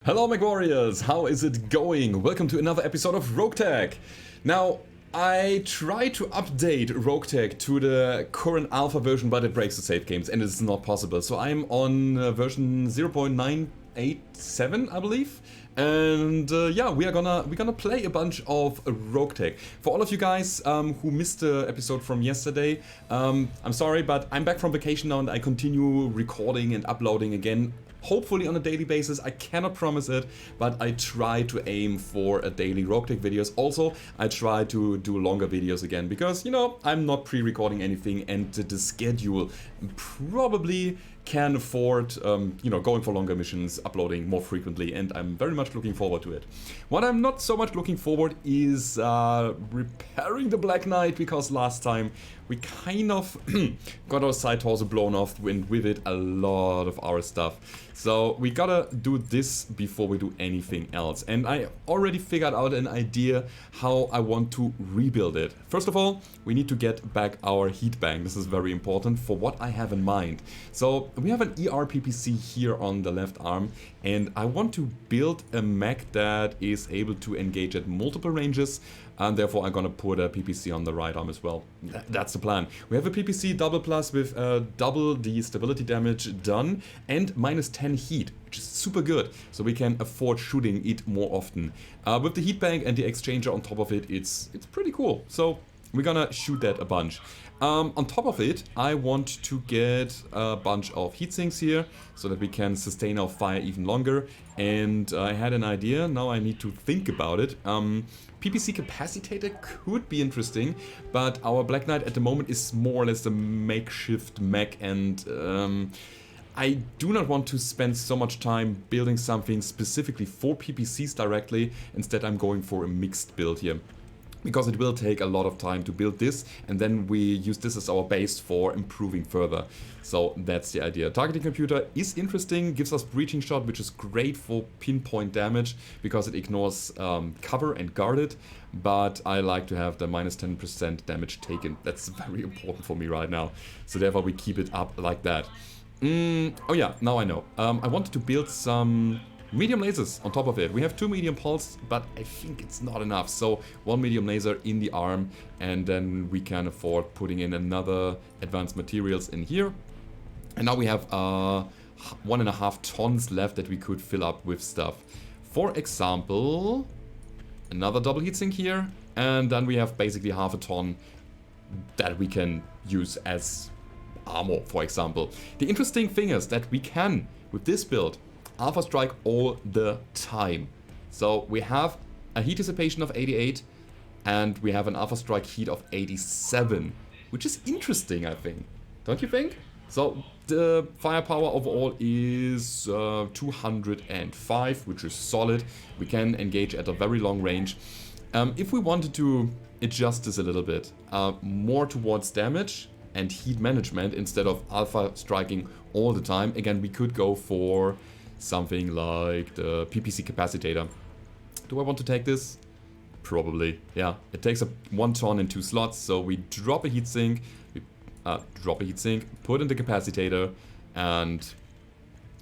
Hello Mech Warriors, how is it going? Welcome to another episode of RogueTech. Now, I tried to update RogueTech to the current alpha version, but it breaks the save games and it's not possible. So I'm on version 0.987, I believe. And yeah, we're gonna play a bunch of RogueTech. For all of you guys who missed the episode from yesterday, I'm sorry, but I'm back from vacation now and I continue recording and uploading again. Hopefully on a daily basis. I cannot promise it, but I try to aim for a daily RogueTech videos. Also, I try to do longer videos again because, you know, I'm not pre-recording anything and the schedule probably can afford, you know, going for longer missions, uploading more frequently, and I'm very much looking forward to it. What I'm not so much looking forward is repairing the Black Knight, because last time we kind of got our side torso blown off and with it a lot of our stuff. So we gotta do this before we do anything else. And I already figured out an idea how I want to rebuild it. First of all, we need to get back our heat bank. This is very important for what I have in mind. So we have an ER-PPC here on the left arm, and I want to build a mech that is able to engage at multiple ranges, and therefore I'm gonna put a PPC on the right arm as well. That's the plan. We have a PPC double plus with double the stability damage done and minus 10 heat, which is super good, so we can afford shooting it more often. With the heat bank and the exchanger on top of it, it's pretty cool. So we're gonna shoot that a bunch. On top of it, I want to get a bunch of heat sinks here so that we can sustain our fire even longer. And I had an idea, now I need to think about it. PPC capacitator could be interesting, but our Black Knight at the moment is more or less a makeshift mech, and I do not want to spend so much time building something specifically for PPCs directly. Instead, I'm going for a mixed build here, because it will take a lot of time to build this, and then we use this as our base for improving further. So that's the idea. Targeting computer is interesting, gives us breaching shot, which is great for pinpoint damage because it ignores cover and guarded, but I like to have the minus 10% damage taken. That's very important for me right now, so therefore we keep it up like that. Oh yeah, now I know. I wanted to build some medium lasers on top of it. We have 2 medium pulse, but I think it's not enough. So 1 medium laser in the arm, and then we can afford putting in another advanced materials in here. And now we have 1.5 tons left that we could fill up with stuff. For example, another double heatsink here, and then we have basically half a ton that we can use as armor, for example. The interesting thing is that we can, with this build, Alpha Strike all the time. So we have a heat dissipation of 88 and we have an Alpha Strike heat of 87, which is interesting, I think. Don't you think? So the firepower overall is 205, which is solid. We can engage at a very long range. If we wanted to adjust this a little bit, more towards damage and heat management instead of Alpha Striking all the time, again, we could go for something like the PPC capacitator. Do I want to take this? Probably, yeah. It takes up 1 ton in 2 slots, so we drop a heatsink, put in the capacitator, and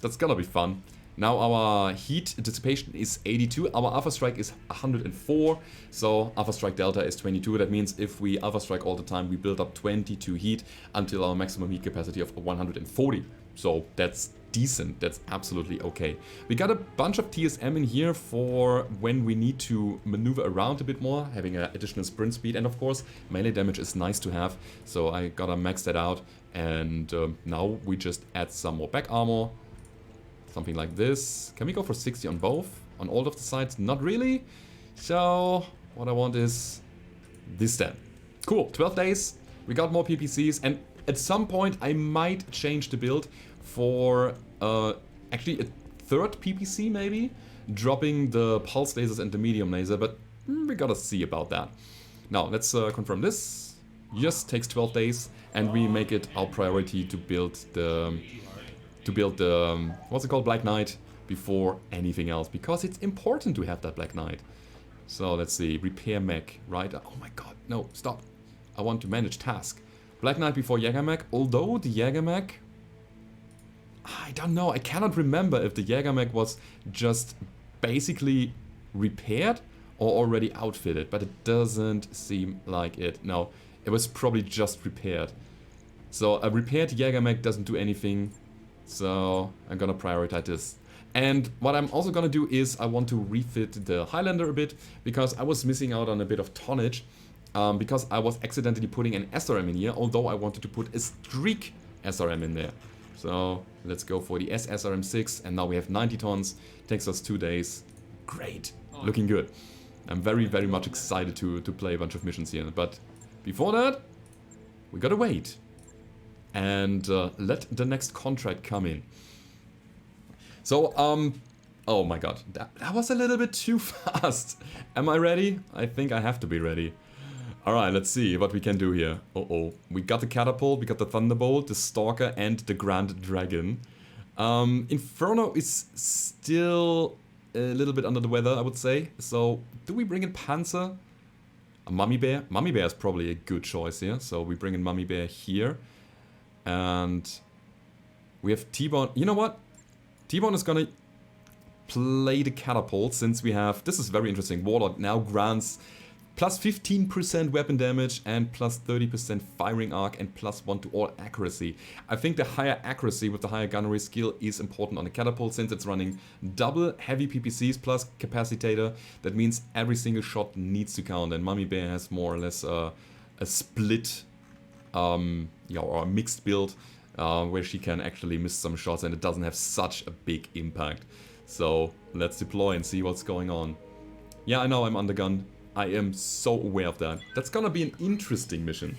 that's gonna be fun. Now our heat dissipation is 82, our Alpha Strike is 104, so Alpha Strike Delta is 22. That means if we Alpha Strike all the time, we build up 22 heat until our maximum heat capacity of 140. So that's decent, that's absolutely okay. We got a bunch of TSM in here for when we need to maneuver around a bit more, having an additional sprint speed, and of course melee damage is nice to have, so I gotta max that out. And now we just add some more back armor, something like this. Can we go for 60 on both? On all of the sides? Not really. So what I want is this then. Cool, 12 days, we got more PPCs, and at some point I might change the build for actually a 3rd PPC maybe, dropping the pulse lasers and the medium laser, but we gotta see about that. Now let's confirm this. Just takes 12 days, and we make it our priority to build the what's it called, Black Knight, before anything else, because it's important to have that Black Knight. So let's see, repair mech, right? Oh my god, no, stop. I want to manage task. Black Knight before Jäger mech, although the Jäger mech, I don't know, I cannot remember if the Jäger mech was just basically repaired or already outfitted, but it doesn't seem like it. No, it was probably just repaired. So a repaired Jägermech doesn't do anything, so I'm gonna prioritize this. And what I'm also gonna do is I want to refit the Highlander a bit, because I was missing out on a bit of tonnage, because I was accidentally putting an SRM in here, although I wanted to put a streak SRM in there. So let's go for the SSRM6, and now we have 90 tons, takes us 2 days. Great, looking good. I'm very, very much excited to play a bunch of missions here, but before that, we gotta wait and let the next contract come in. So, oh my god, that was a little bit too fast. Am I ready? I think I have to be ready. Alright, let's see what we can do here. Uh-oh. We got the Catapult, we got the Thunderbolt, the Stalker, and the Grand Dragon. Inferno is still a little bit under the weather, I would say. So, do we bring in Panzer? A Mummy Bear? Mummy Bear is probably a good choice here. So, we bring in Mummy Bear here. And we have T-Bone. You know what? T-Bone is gonna play the Catapult, since we have... This is very interesting. Warlord now grants plus 15% weapon damage and plus 30% firing arc and plus 1 to all accuracy. I think the higher accuracy with the higher gunnery skill is important on the Catapult, since it's running double heavy PPCs plus capacitator. That means every single shot needs to count, and Mummy Bear has more or less a split yeah, or a mixed build where she can actually miss some shots and it doesn't have such a big impact. So let's deploy and see what's going on. Yeah, I know I'm undergunned. I am so aware of that. That's gonna be an interesting mission.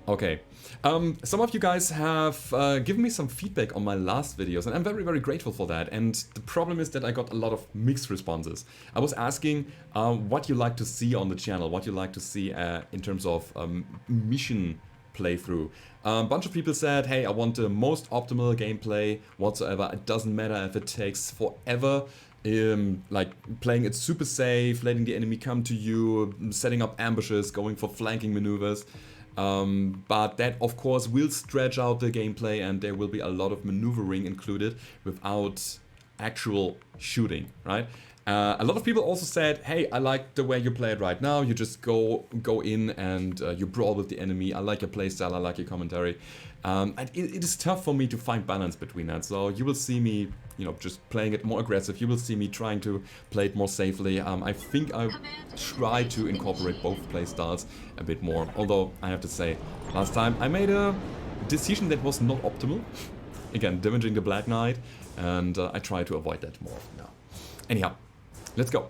Okay. Some of you guys have given me some feedback on my last videos, and I'm very, very grateful for that. And the problem is that I got a lot of mixed responses. I was asking what you like to see on the channel, what you like to see in terms of mission playthrough. A bunch of people said, hey, I want the most optimal gameplay whatsoever. It doesn't matter if it takes forever. Like playing it super safe, letting the enemy come to you, setting up ambushes, going for flanking maneuvers. But that of course will stretch out the gameplay, and there will be a lot of maneuvering included without actual shooting, right? A lot of people also said, hey, I like the way you play it right now. You just go in and you brawl with the enemy. I like your playstyle, I like your commentary. It is tough for me to find balance between that. So you will see me, you know, just playing it more aggressive. You will see me trying to play it more safely. I think I try to incorporate both playstyles a bit more. Although I have to say, last time I made a decision that was not optimal. Again, damaging the Black Knight, and I try to avoid that more now. Anyhow, let's go.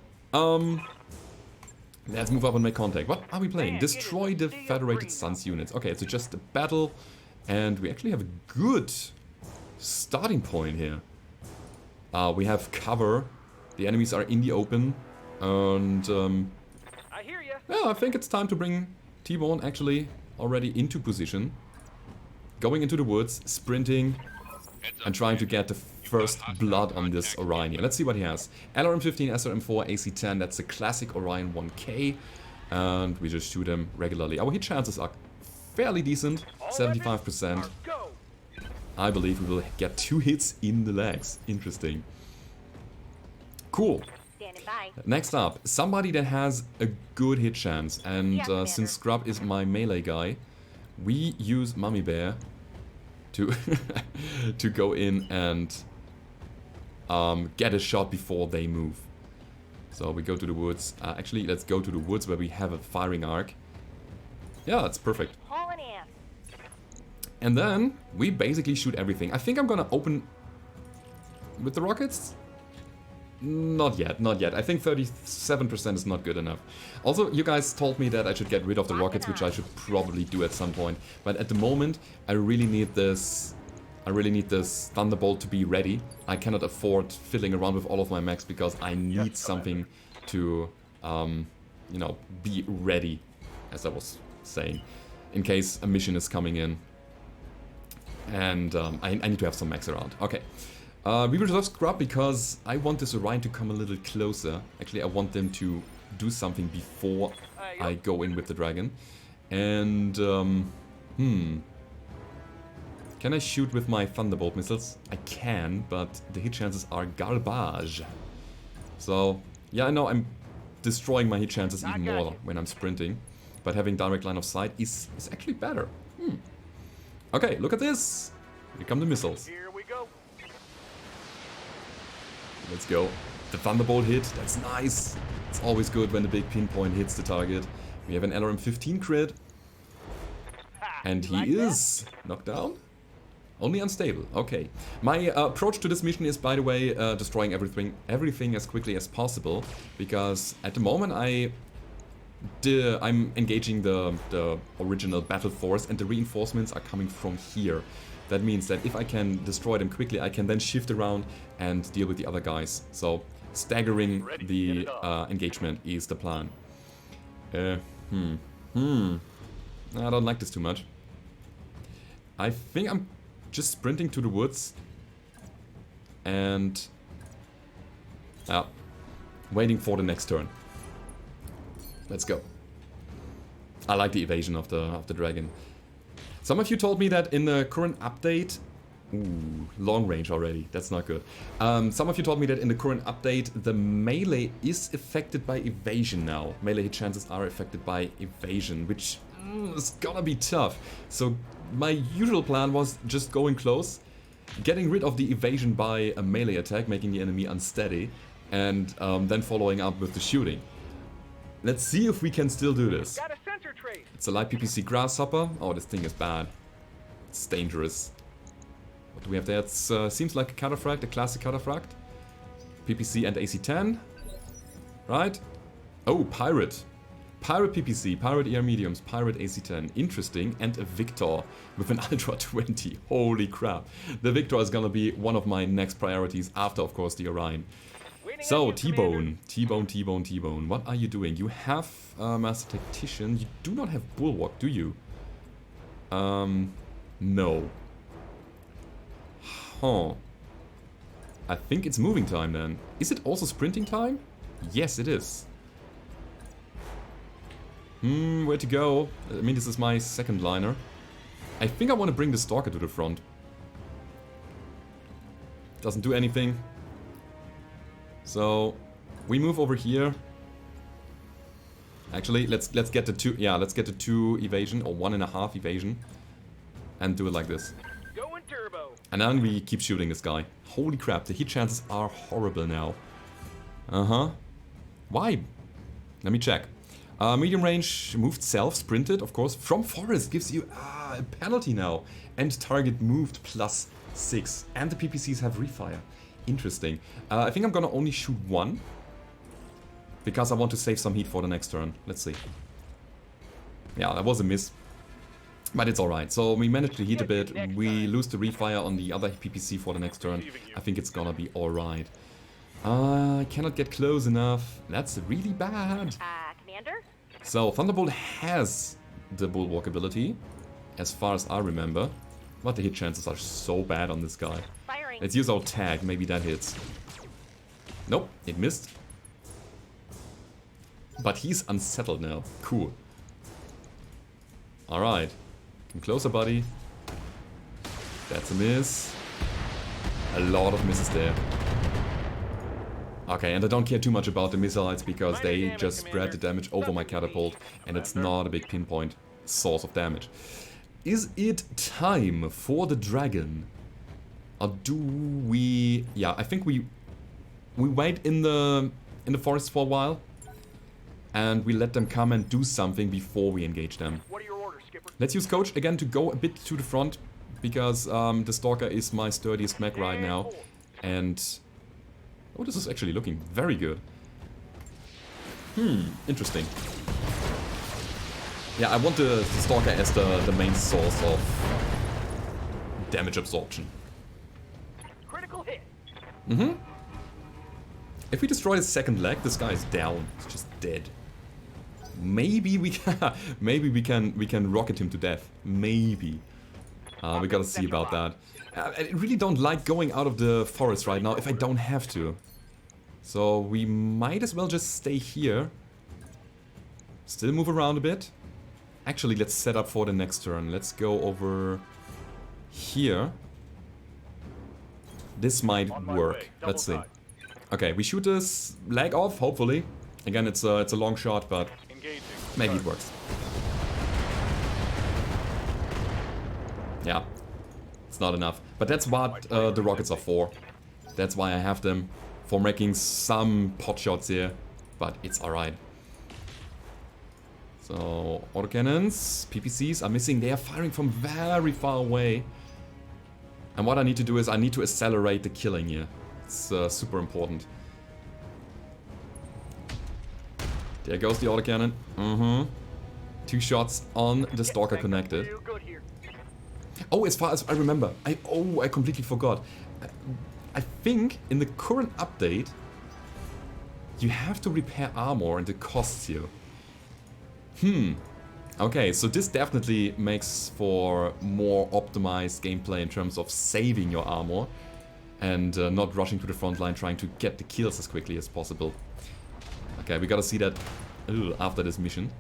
Let's move up and make contact. What are we playing? Destroy the Federated Suns units. Okay, it's just a battle, and we actually have a good starting point here. We have cover. The enemies are in the open, and I hear ya. well, I think it's time to bring T-Bone actually already into position, going into the woods, sprinting, and trying to get the first blood on this Orion here. Let's see what he has. LRM-15, SRM-4, AC-10, that's a classic Orion 1K. And we just shoot him regularly. Our hit chances are fairly decent, 75%. I believe we will get 2 hits in the legs. Interesting. Cool. Next up, somebody that has a good hit chance. And since Scrub is my melee guy, we use Mummy Bear to to go in and get a shot before they move. So we go to the woods. Actually, let's go to the woods where we have a firing arc. Yeah, that's perfect. And then we basically shoot everything. I think I'm gonna open with the rockets. Not yet, not yet. I think 37% is not good enough. Also, you guys told me that I should get rid of the rockets, which I should probably do at some point. But at the moment, I really need this Thunderbolt to be ready. I cannot afford fiddling around with all of my mechs because I need something to, you know, be ready, as I was saying, in case a mission is coming in. And I need to have some mechs around. Okay. We will reserve Scrub because I want this Orion to come a little closer. Actually, I want them to do something before I go in with the dragon. And, Can I shoot with my Thunderbolt missiles? I can, but the hit chances are garbage. So, yeah, I know I'm destroying my hit chances even more when I'm sprinting. But having direct line of sight is actually better. Okay, look at this. Here come the missiles. Here we go. Let's go. The Thunderbolt hit, that's nice. It's always good when the big pinpoint hits the target. We have an LRM-15 crit. And he is knocked down. Only unstable, okay. My approach to this mission is, by the way, destroying everything as quickly as possible. Because at the moment I'm engaging the original battle force and the reinforcements are coming from here. That means that if I can destroy them quickly, I can then shift around and deal with the other guys. So staggering the engagement is the plan. I don't like this too much. I think I'm just sprinting to the woods and waiting for the next turn. Let's go. I like the evasion of the dragon. Some of you told me that in the current update... Ooh, long range already. That's not good. Some of you told me that in the current update the melee is affected by evasion now. Melee hit chances are affected by evasion, which is gonna be tough. So my usual plan was just going close, getting rid of the evasion by a melee attack, making the enemy unsteady, and then following up with the shooting. Let's see if we can still do this. Got a sensor trace. It's a light PPC grasshopper. Oh, this thing is bad. It's dangerous. What do we have there? It seems like a Cataphract, a classic Cataphract. PPC and AC-10. Right? Oh, Pirate. Pirate PPC, Pirate ER Mediums, Pirate AC-10. Interesting. And a Victor with an Ultra 20. Holy crap. The Victor is gonna be one of my next priorities after, of course, the Orion. So, T-Bone. T-Bone, T-Bone, T-Bone. What are you doing? You have Master Tactician. You do not have Bulwark, do you? No. Huh. I think it's moving time then. Is it also sprinting time? Yes, it is. Where to go? I mean, this is my second liner. I think I want to bring the Stalker to the front. Doesn't do anything. So, we move over here. Actually, let's get the two. Yeah, let's get the 2 evasion or 1.5 evasion, and do it like this. Going turbo. And then we keep shooting this guy. Holy crap, the hit chances are horrible now. Why? Let me check. Medium range moved self sprinted, of course. From forest gives you a penalty now, and target moved +6, and the PPCs have refire. Interesting. I think I'm gonna only shoot 1. Because I want to save some heat for the next turn. Let's see. Yeah, that was a miss. But it's alright. So we managed to heat a bit. We lose the refire on the other PPC for the next turn. I think it's gonna be alright. I cannot get close enough. That's really bad. Commander? So Thunderbolt has the Bulwark ability, as far as I remember. But the hit chances are so bad on this guy. Firing. Let's use our tag, maybe that hits. Nope, it missed. But he's unsettled now. Cool. Alright. Come closer, buddy. That's a miss. A lot of misses there. Okay, and I don't care too much about the missiles because they just spread the damage over my catapult and it's not a big pinpoint source of damage. Is it time for the dragon? Or do we... Yeah, I think we wait in the forest for a while. And we let them come and do something before we engage them. What are your orders, Skipper? Let's use Coach again to go a bit to the front. Because the Stalker is my sturdiest mech right now. And... Oh, this is actually looking very good. Interesting. Yeah, I want the Stalker as the main source of damage absorption. Critical hit. If we destroy the second leg, this guy is down. He's just dead. Maybe we can rocket him to death. Maybe. We gotta see about that. I really don't like going out of the forest right now if I don't have to. So we might as well just stay here. Still move around a bit. Actually, let's set up for the next turn. Let's go over here. This might work. Let's see. Okay, we shoot this leg off, hopefully. Again, it's a long shot, but maybe it works. Yeah, it's not enough. But that's what the rockets are for. That's why I have them, for making some pot shots here. But it's alright. So, autocannons, PPCs are missing. They are firing from very far away. And what I need to do is I need to accelerate the killing here. It's super important. There goes the autocannon. Two shots on the stalker connected. Oh, as far as I remember, I completely forgot. I think in the current update, you have to repair armor and it costs you. Okay, so this definitely makes for more optimized gameplay in terms of saving your armor and not rushing to the front line trying to get the kills as quickly as possible. Okay, we gotta see that after this mission.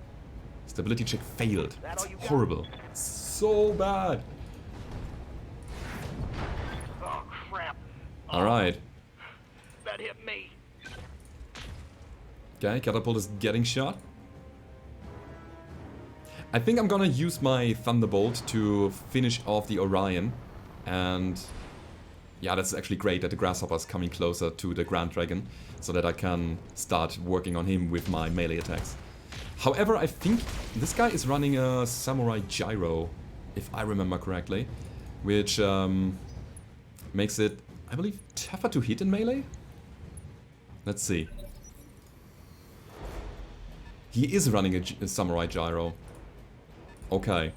Stability check failed. It's horrible. So bad. Oh crap. Alright. That hit me. Okay, catapult is getting shot. I think I'm gonna use my Thunderbolt to finish off the Orion. And yeah, that's actually great that the Grasshopper is coming closer to the Grand Dragon, so that I can start working on him with my melee attacks. However, I think this guy is running a Samurai Gyro, if I remember correctly, which makes it, I believe, tougher to hit in melee? Let's see. He is running a Samurai Gyro. Okay.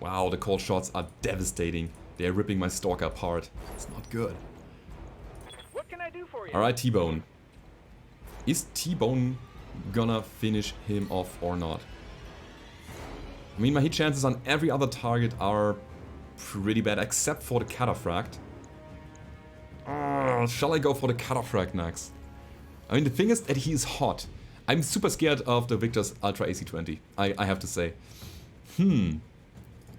Wow, the cold shots are devastating. They're ripping my stalker apart. It's not good. What can I do for you? Alright, T-Bone. Is T-Bone gonna finish him off or not? I mean, my hit chances on every other target are pretty bad, except for the Cataphract. Shall I go for the Cataphract next? I mean, the thing is that he is hot. I'm super scared of the Victor's Ultra AC-20, I have to say.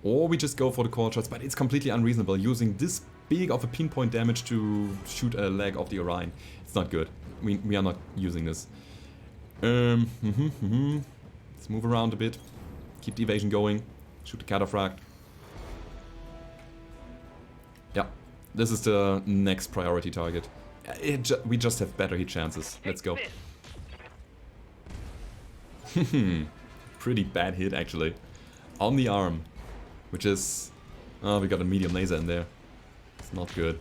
Or we just go for the cold shots, but it's completely unreasonable using this big of a pinpoint damage to shoot a leg of the Orion. It's not good. We are not using this. Let's move around a bit. Keep the evasion going. Shoot the Cataphract. Yeah, this is the next priority target. We just have better hit chances. Let's go. Pretty bad hit, actually. On the arm. Which is... Oh, we got a medium laser in there. It's not good.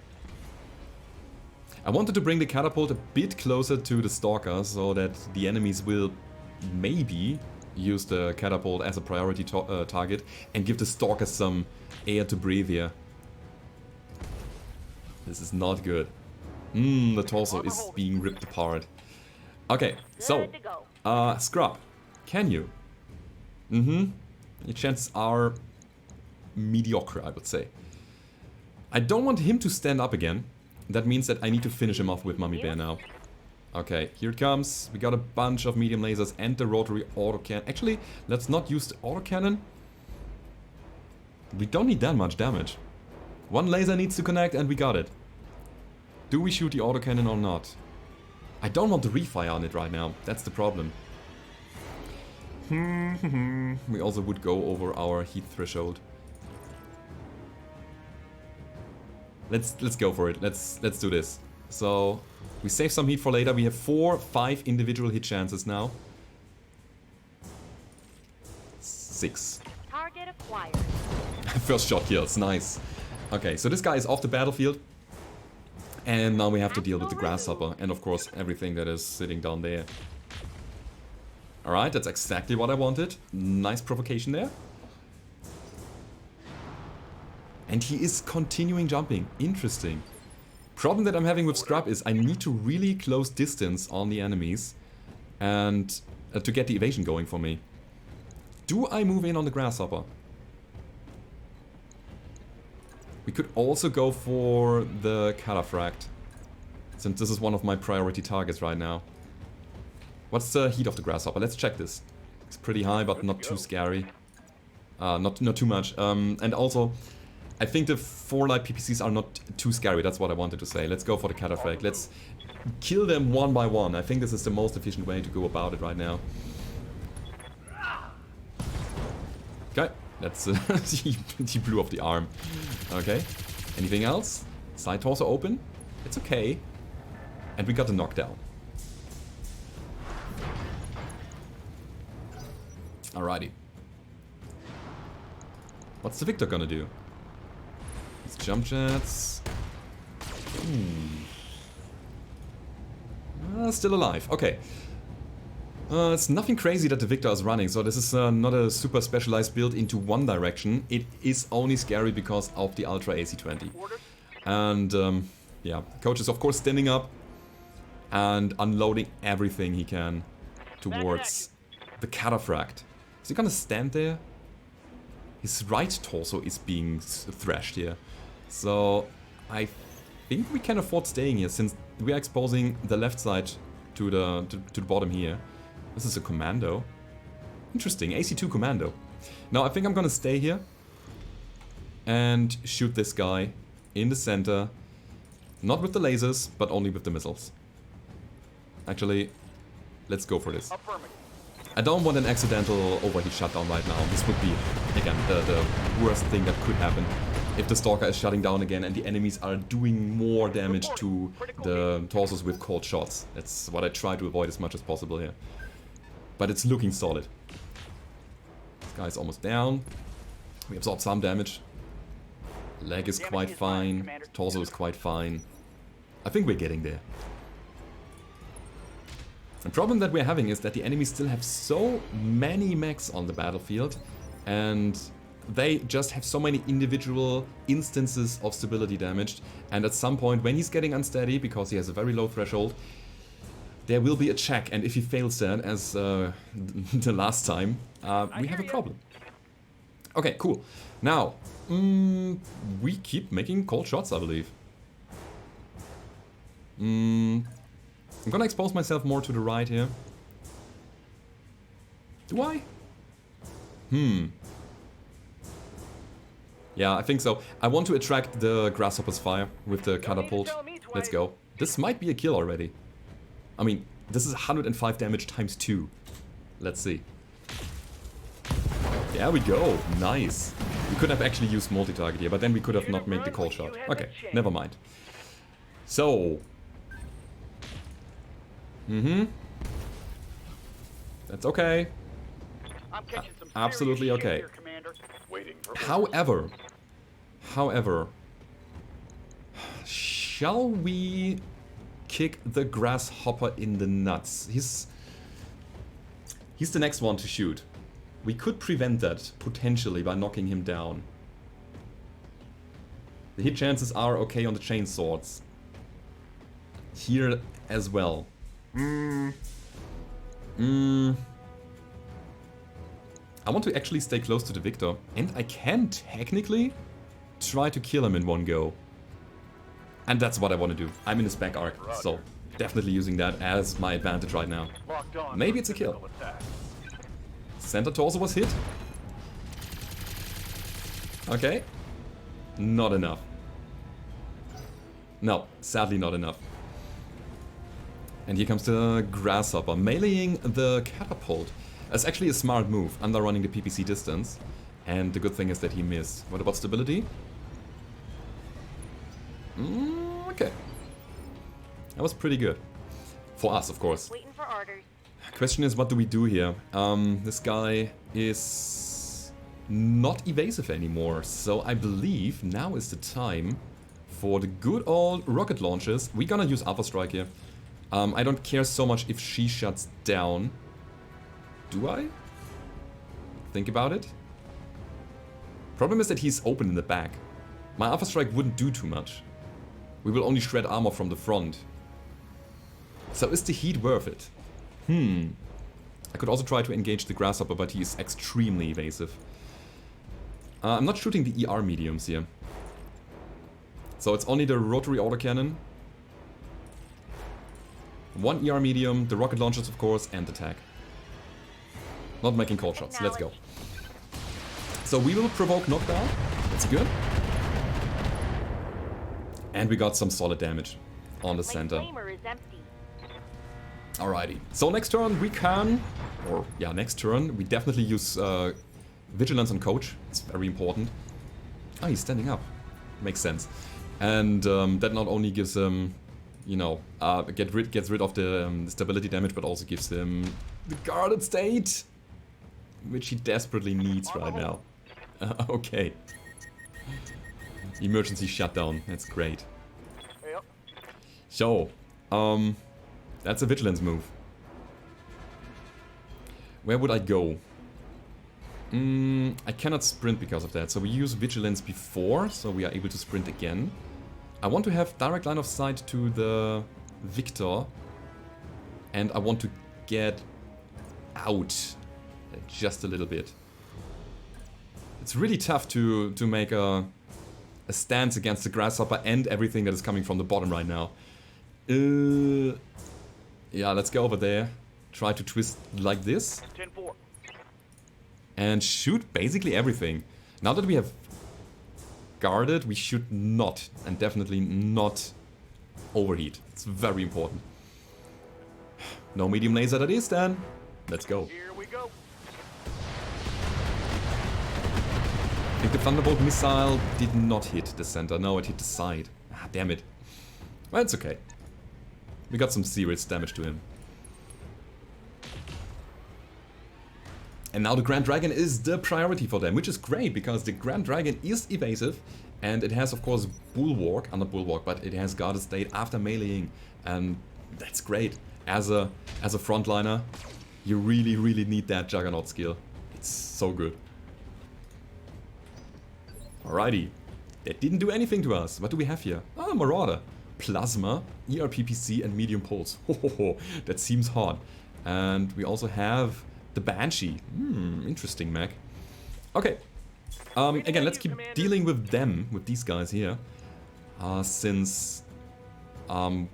I wanted to bring the catapult a bit closer to the stalker so that the enemies will maybe use the catapult as a priority target and give the stalker some air to breathe here. This is not good. The torso is being ripped apart. Okay, so, Scrub, can you? Your chances are mediocre, I would say. I don't want him to stand up again. That means that I need to finish him off with Mummy Bear now. Okay, here it comes. We got a bunch of medium lasers and the rotary autocannon. Actually, let's not use the autocannon. We don't need that much damage. One laser needs to connect and we got it. Do we shoot the autocannon or not? I don't want to refire on it right now. That's the problem. We also would go over our heat threshold. Let's go for it. Let's do this. So we save some heat for later. We have 5 individual hit chances now. 6. Target acquired. First shot kills, nice. Okay, so this guy is off the battlefield. And now we have to deal with the Grasshopper and of course everything that is sitting down there. Alright, that's exactly what I wanted. Nice provocation there. And he is continuing jumping. Interesting. Problem that I'm having with Scrub is I need to really close distance on the enemies and to get the evasion going for me. Do I move in on the Grasshopper? We could also go for the Cataphract, since this is one of my priority targets right now. What's the heat of the Grasshopper? Let's check this. It's pretty high, but not too scary. Not too much. And also, I think the 4 light PPCs are not too scary. That's what I wanted to say. Let's go for the cataphract. Let's kill them one by one. I think this is the most efficient way to go about it right now. Okay, that's he blew off the arm. Okay, anything else? Side torso open. It's okay, and we got the knockdown. Alrighty. What's the Victor gonna do? His jump jets. Still alive. Okay. It's nothing crazy that the Victor is running, so this is not a super specialized build into one direction. It is only scary because of the Ultra AC-20. And yeah, coach is of course standing up and unloading everything he can towards the cataphract. Is he gonna stand there? His right torso is being thrashed here. So I think we can afford staying here since we are exposing the left side to the bottom here. This is a commando. Interesting, AC2 commando. Now I think I'm gonna stay here and shoot this guy in the center. Not with the lasers, but only with the missiles. Actually, let's go for this. I don't want an accidental overheat shutdown right now. This would be, again, the worst thing that could happen. If the Stalker is shutting down again and the enemies are doing more damage to the torsos with cold shots. That's what I try to avoid as much as possible here. But it's looking solid. This guy's almost down. We absorb some damage. Leg is quite fine. Torso is quite fine. I think we're getting there. The problem that we're having is that the enemies still have so many mechs on the battlefield, and they just have so many individual instances of stability damage, and at some point when he's getting unsteady, because he has a very low threshold, there will be a check, and if he fails that, as the last time, we have a problem. Okay, cool. Now, we keep making cold shots, I believe. I'm gonna expose myself more to the right here. Do I? Yeah, I think so. I want to attract the Grasshopper's fire with the catapult. Let's go. This might be a kill already. I mean, this is 105 damage times 2. Let's see. There we go. Nice. We could have actually used multi-target here, but then we could have not made the call shot. Okay, never mind. So. That's okay. Absolutely okay. However, shall we kick the Grasshopper in the nuts? He's the next one to shoot. We could prevent that, potentially, by knocking him down. The hit chances are okay on the chain swords. Here as well. I want to actually stay close to the Victor, and I can technically try to kill him in one go. And that's what I want to do. I'm in his back arc, so definitely using that as my advantage right now. Maybe it's a kill. Center torso was hit. Okay. Not enough. No, sadly not enough. And here comes the Grasshopper, meleeing the catapult. That's actually a smart move, underrunning the PPC distance. And the good thing is that he missed. What about stability? Okay. That was pretty good. For us, of course. Waiting for orders. Question is, what do we do here? This guy is not evasive anymore. So I believe now is the time for the good old rocket launches. We're gonna use Alpha Strike here. I don't care so much if she shuts down. Do I? Think about it. Problem is that he's open in the back. My Alpha Strike wouldn't do too much. We will only shred armor from the front. So is the heat worth it? I could also try to engage the Grasshopper, but he is extremely evasive. I'm not shooting the ER mediums here. So it's only the rotary autocannon. One ER medium, the rocket launchers of course, and the tag. Not making cold shots. Let's go. So we will provoke knockdown. That's good. And we got some solid damage on the center. Alrighty. So next turn we can... Or, yeah, next turn we definitely use Vigilance on Coach. It's very important. Oh, he's standing up. Makes sense. And that not only gives him, you know, gets rid of the stability damage, but also gives him the guarded state, which he desperately needs right now. Okay. Emergency shutdown. That's great. Yep. So, that's a vigilance move. Where would I go? I cannot sprint because of that, so we use vigilance before, so we are able to sprint again. I want to have direct line of sight to the Victor, and I want to get out just a little bit. It's really tough to make a stance against the Grasshopper and everything that is coming from the bottom right now. Yeah, let's go over there. Try to twist like this. 10-4. And shoot basically everything. Now that we have guarded, we should not, and definitely not, overheat. It's very important. No medium laser that is then. Let's go. Here we go. I think the Thunderbolt missile did not hit the center. No, it hit the side. Ah, damn it. Well, it's okay. We got some serious damage to him. And now the Grand Dragon is the priority for them, which is great, because the Grand Dragon is evasive, and it has, of course, Bulwark, not Bulwark, but it has Guarded State after meleeing, and that's great. As a frontliner, you really, really need that Juggernaut skill. It's so good. Alrighty. That didn't do anything to us. What do we have here? Ah, Marauder. Plasma, ERPPC, and Medium Pulse. Ho, that seems hard. And we also have the Banshee. Interesting, mech. Okay. Again, let's keep dealing with them, with these guys here. Since, you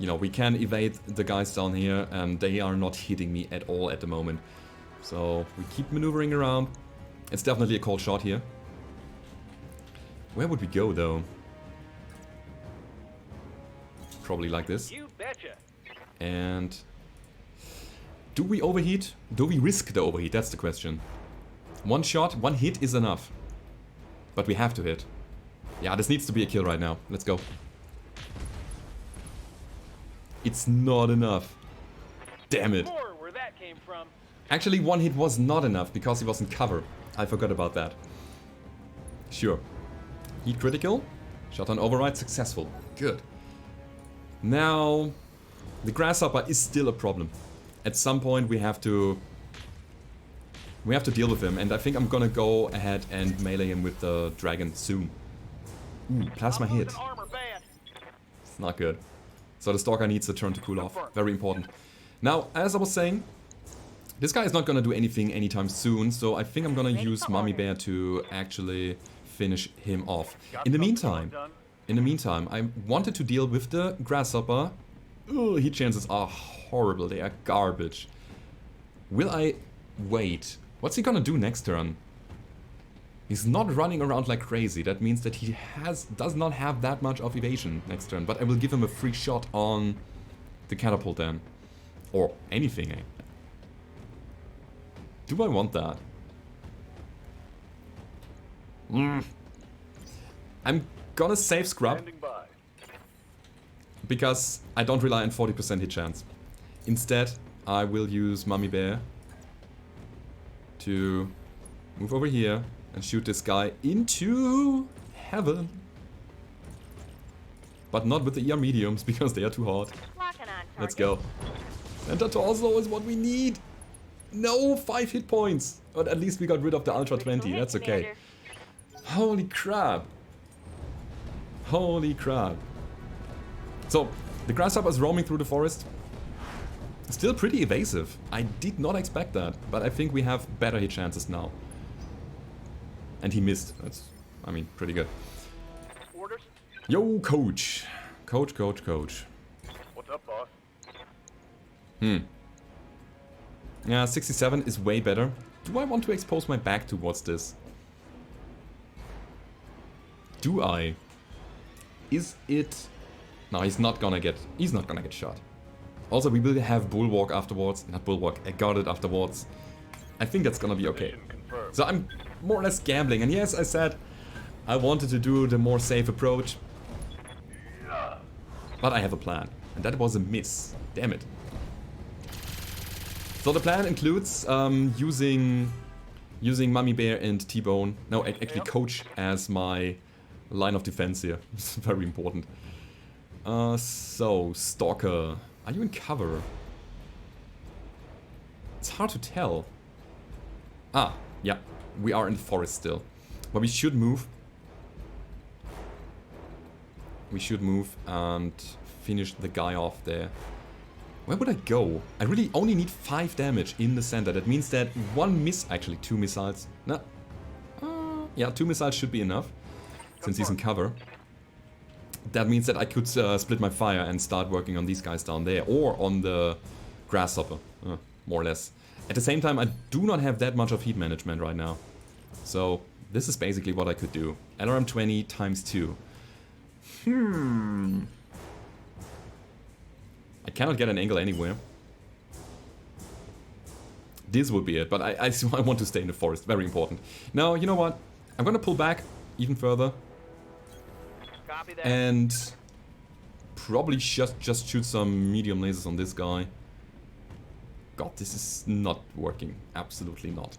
know, we can evade the guys down here, and they are not hitting me at all at the moment. So, we keep maneuvering around. It's definitely a cold shot here. Where would we go, though? Probably like this. You betcha. And... do we overheat? Do we risk the overheat? That's the question. One shot, one hit is enough. But we have to hit. Yeah, this needs to be a kill right now. Let's go. It's not enough. Damn it. More where that came from. Actually, one hit was not enough because he was in cover. I forgot about that. Sure. Heat critical. Shot on override successful. Good. Now, the Grasshopper is still a problem. At some point we have to deal with him, and I think I'm gonna go ahead and melee him with the dragon soon. Ooh, plasma hit. It's not good. So the Stalker needs a turn to cool off. Very important. Now, as I was saying, this guy is not gonna do anything anytime soon, so I think I'm gonna use Mummy Bear to actually finish him off. In the meantime, I wanted to deal with the Grasshopper. Ugh, hit chances are horrible, they are garbage. Will I wait? What's he gonna do next turn? He's not running around like crazy. That means that he does not have that much of evasion next turn. But I will give him a free shot on the catapult then. Or anything, eh? Do I want that? I'm gonna save Scrub. Because I don't rely on 40% hit chance. Instead, I will use Mummy Bear to move over here and shoot this guy into heaven. But not with the ER mediums because they are too hard. Let's go. Center torso is what we need. No, 5 hit points. But at least we got rid of the Ultra 20. That's okay. Holy crap. Holy crap. So, the Grasshopper is roaming through the forest. Still pretty evasive. I did not expect that, but I think we have better hit chances now. And he missed. That's, I mean, pretty good. Orders? Yo, coach. Coach. What's up, boss? Yeah, 67 is way better. Do I want to expose my back towards this? Do I? Is it... No, he's not gonna get shot. Also, we will have Bulwark afterwards. Not Bulwark, I got it afterwards. I think that's gonna be okay. Mission confirmed. So I'm more or less gambling. And yes, I said I wanted to do the more safe approach. But I have a plan. And that was a miss. Damn it. So the plan includes using Mummy Bear and T-Bone. No, actually Coach as my line of defense here. It's very important. So, Stalker. Are you in cover? It's hard to tell. Ah, yeah. We are in the forest still. But we should move. We should move and finish the guy off there. Where would I go? I really only need 5 damage in the center. That means that actually 2 missiles. No. Yeah, 2 missiles should be enough. Since he's in cover. That means that I could split my fire and start working on these guys down there. Or on the grasshopper. More or less. At the same time, I do not have that much of heat management right now. So, this is basically what I could do. LRM 20 times 2. I cannot get an angle anywhere. This would be it, but I want to stay in the forest. Very important. Now, you know what? I'm gonna pull back even further. Copy that. And probably just shoot some medium lasers on this guy. God, this is not working. Absolutely not.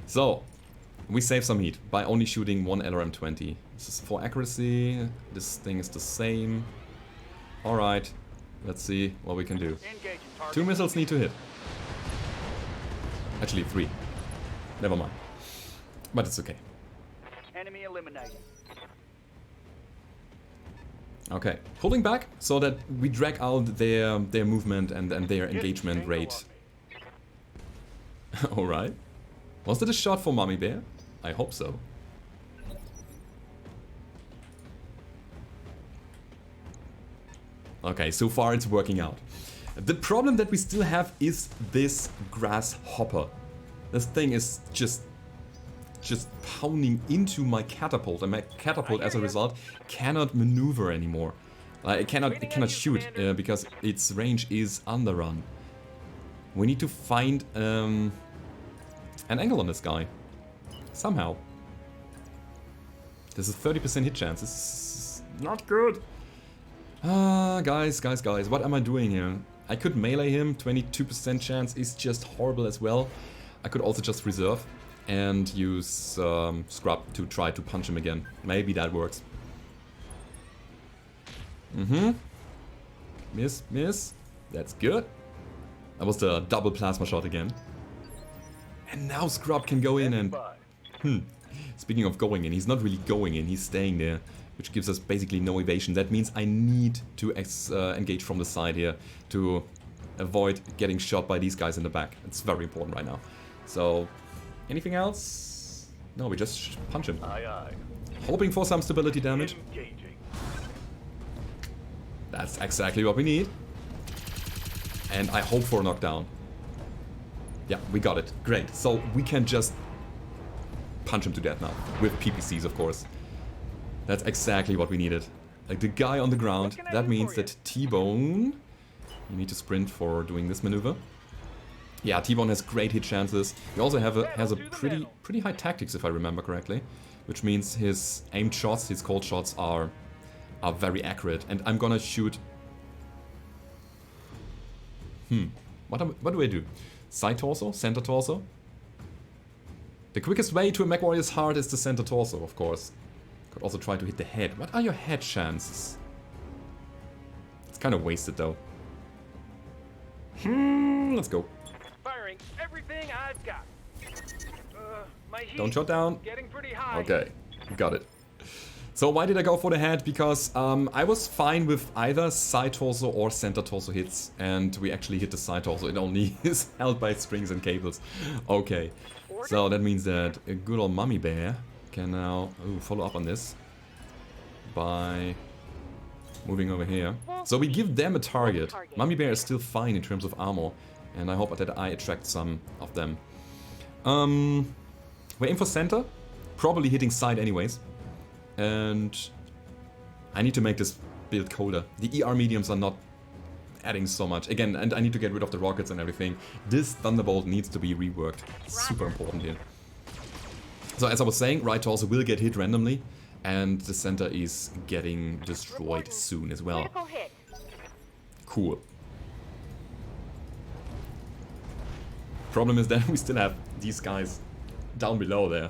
So, we save some heat by only shooting 1 LRM 20. This is for accuracy. This thing is the same. Alright. Let's see what we can do. Engaging target. 2 missiles need to hit. Actually 3. Never mind. But it's okay. Enemy eliminated. Okay. Pulling back so that we drag out their movement and their engagement rate. Alright. Was that a shot for Mummy Bear? I hope so. Okay, so far it's working out. The problem that we still have is this grasshopper. This thing is just pounding into my catapult, and my catapult as a result cannot maneuver anymore. It cannot shoot because its range is underrun. We need to find an angle on this guy somehow. There's a 30% hit chance. This is not good. Guys, what am I doing here? I could melee him, 22% chance is just horrible as well. I could also just reserve and use Scrub to try to punch him again. Maybe that works. Miss. That's good. That was the double plasma shot again. And now Scrub can go in and... Speaking of going in, he's not really going in, he's staying there. Which gives us basically no evasion. That means I need to engage from the side here to avoid getting shot by these guys in the back. It's very important right now. So, anything else? No, we just punch him. Aye, aye. Hoping for some stability damage. Engaging. That's exactly what we need. And I hope for a knockdown. Yeah, we got it. Great. So we can just punch him to death now. With PPCs, of course. That's exactly what we needed. Like the guy on the ground. That means that T-Bone... You need to sprint for doing this maneuver. Yeah, T-Bone has great hit chances. He also has a pretty high tactics, if I remember correctly. Which means his aimed shots, his cold shots are very accurate. And I'm gonna shoot... What do I do? Side torso? Center torso? The quickest way to a Mech Warrior's heart is the center torso, of course. Could also try to hit the head. What are your head chances? It's kind of wasted though. Let's go. Firing everything I've got. My heat Don't shut down. getting pretty high. Okay, got it. So why did I go for the head? Because I was fine with either side torso or center torso hits. And we actually hit the side torso. It only is held by strings and cables. Okay. So that means that a good old Mummy Bear can now follow up on this by moving over here. So we give them a target. Mummy Bear is still fine in terms of armor, and I hope that I attract some of them. We're in for center, probably hitting side anyways. And I need to make this build colder. The ER mediums are not adding so much. Again, and I need to get rid of the rockets and everything. This Thunderbolt needs to be reworked. Super important here. So as I was saying, right torso will get hit randomly, and the center is getting destroyed soon as well. Cool. Problem is that we still have these guys down below there.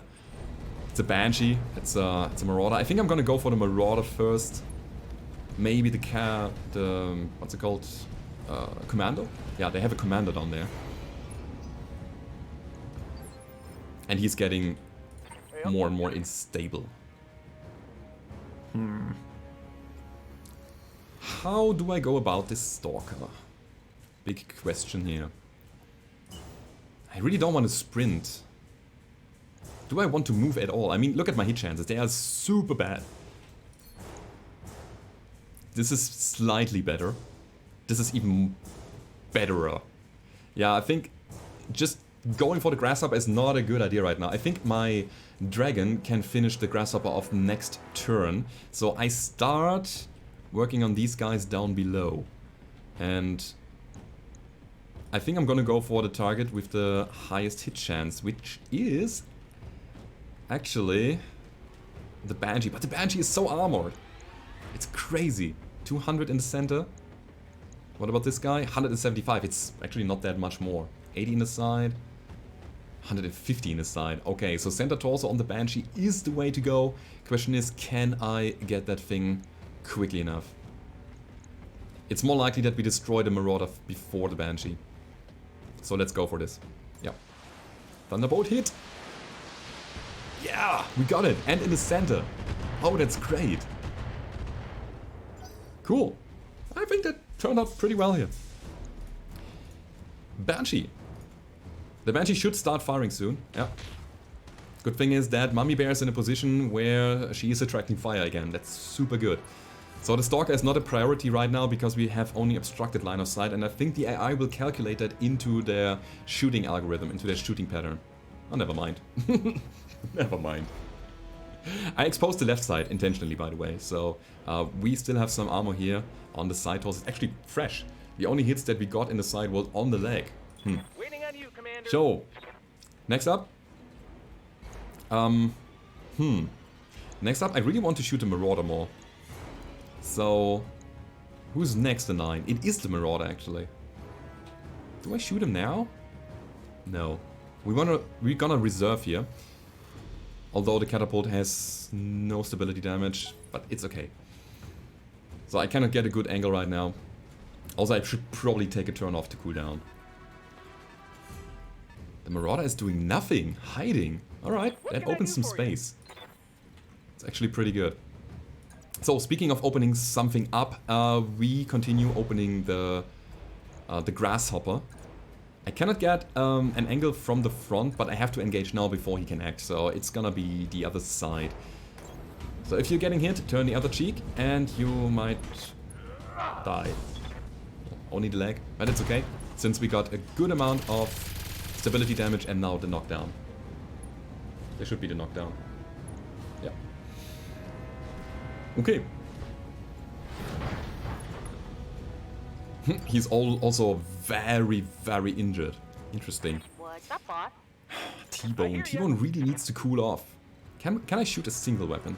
It's a Banshee, it's a Marauder. I think I'm gonna go for the Marauder first. Maybe the what's it called? Commando? Yeah, they have a Commando down there. And he's getting more and more unstable. How do I go about this Stalker? Big question here. I really don't want to sprint. Do I want to move at all? I mean, look at my hit chances. They are super bad. This is slightly better. This is even betterer. Yeah, I think just going for the Grasshopper is not a good idea right now. I think my Dragon can finish the Grasshopper off next turn. So I start working on these guys down below. And I think I'm gonna go for the target with the highest hit chance, which is actually the Banshee. But the Banshee is so armored. It's crazy. 200 in the center. What about this guy? 175. It's actually not that much more. 80 in the side. 150 in the side. Okay, so center torso on the Banshee is the way to go. Question is, can I get that thing quickly enough? It's more likely that we destroy the Marauder before the Banshee. So let's go for this. Yeah. Thunderbolt hit. Yeah, we got it. And in the center. Oh, that's great. Cool. I think that turned out pretty well here. Banshee. The Banshee should start firing soon. Yeah. Good thing is that Mummy Bear is in a position where she is attracting fire again. That's super good. So the Stalker is not a priority right now because we have only obstructed line of sight, and I think the AI will calculate that into their shooting algorithm, into their shooting pattern. Oh, never mind. Never mind. I exposed the left side intentionally, by the way, so we still have some armor here on the side torso. It's actually fresh. The only hits that we got in the side was on the leg. Waiting on you, Commander. So, next up. Next up, I really want to shoot the Marauder more. So, who's next in line? It is the Marauder, actually. Do I shoot him now? No. We're gonna reserve here. Although the catapult has no stability damage, but it's okay. So I cannot get a good angle right now. Also, I should probably take a turn off to cool down. The Marauder is doing nothing, hiding. Alright, that opens some space. It's actually pretty good. So, speaking of opening something up, we continue opening the Grasshopper. I cannot get an angle from the front, but I have to engage now before he can act, so it's gonna be the other side. So if you're getting hit, turn the other cheek, and you might die. Only the leg, but it's okay, since we got a good amount of stability damage and now the knockdown. There should be the knockdown. Yeah. Okay. He's also very, very injured. Interesting. What's up, boss? T-Bone. T-Bone really needs to cool off. Can I shoot a single weapon?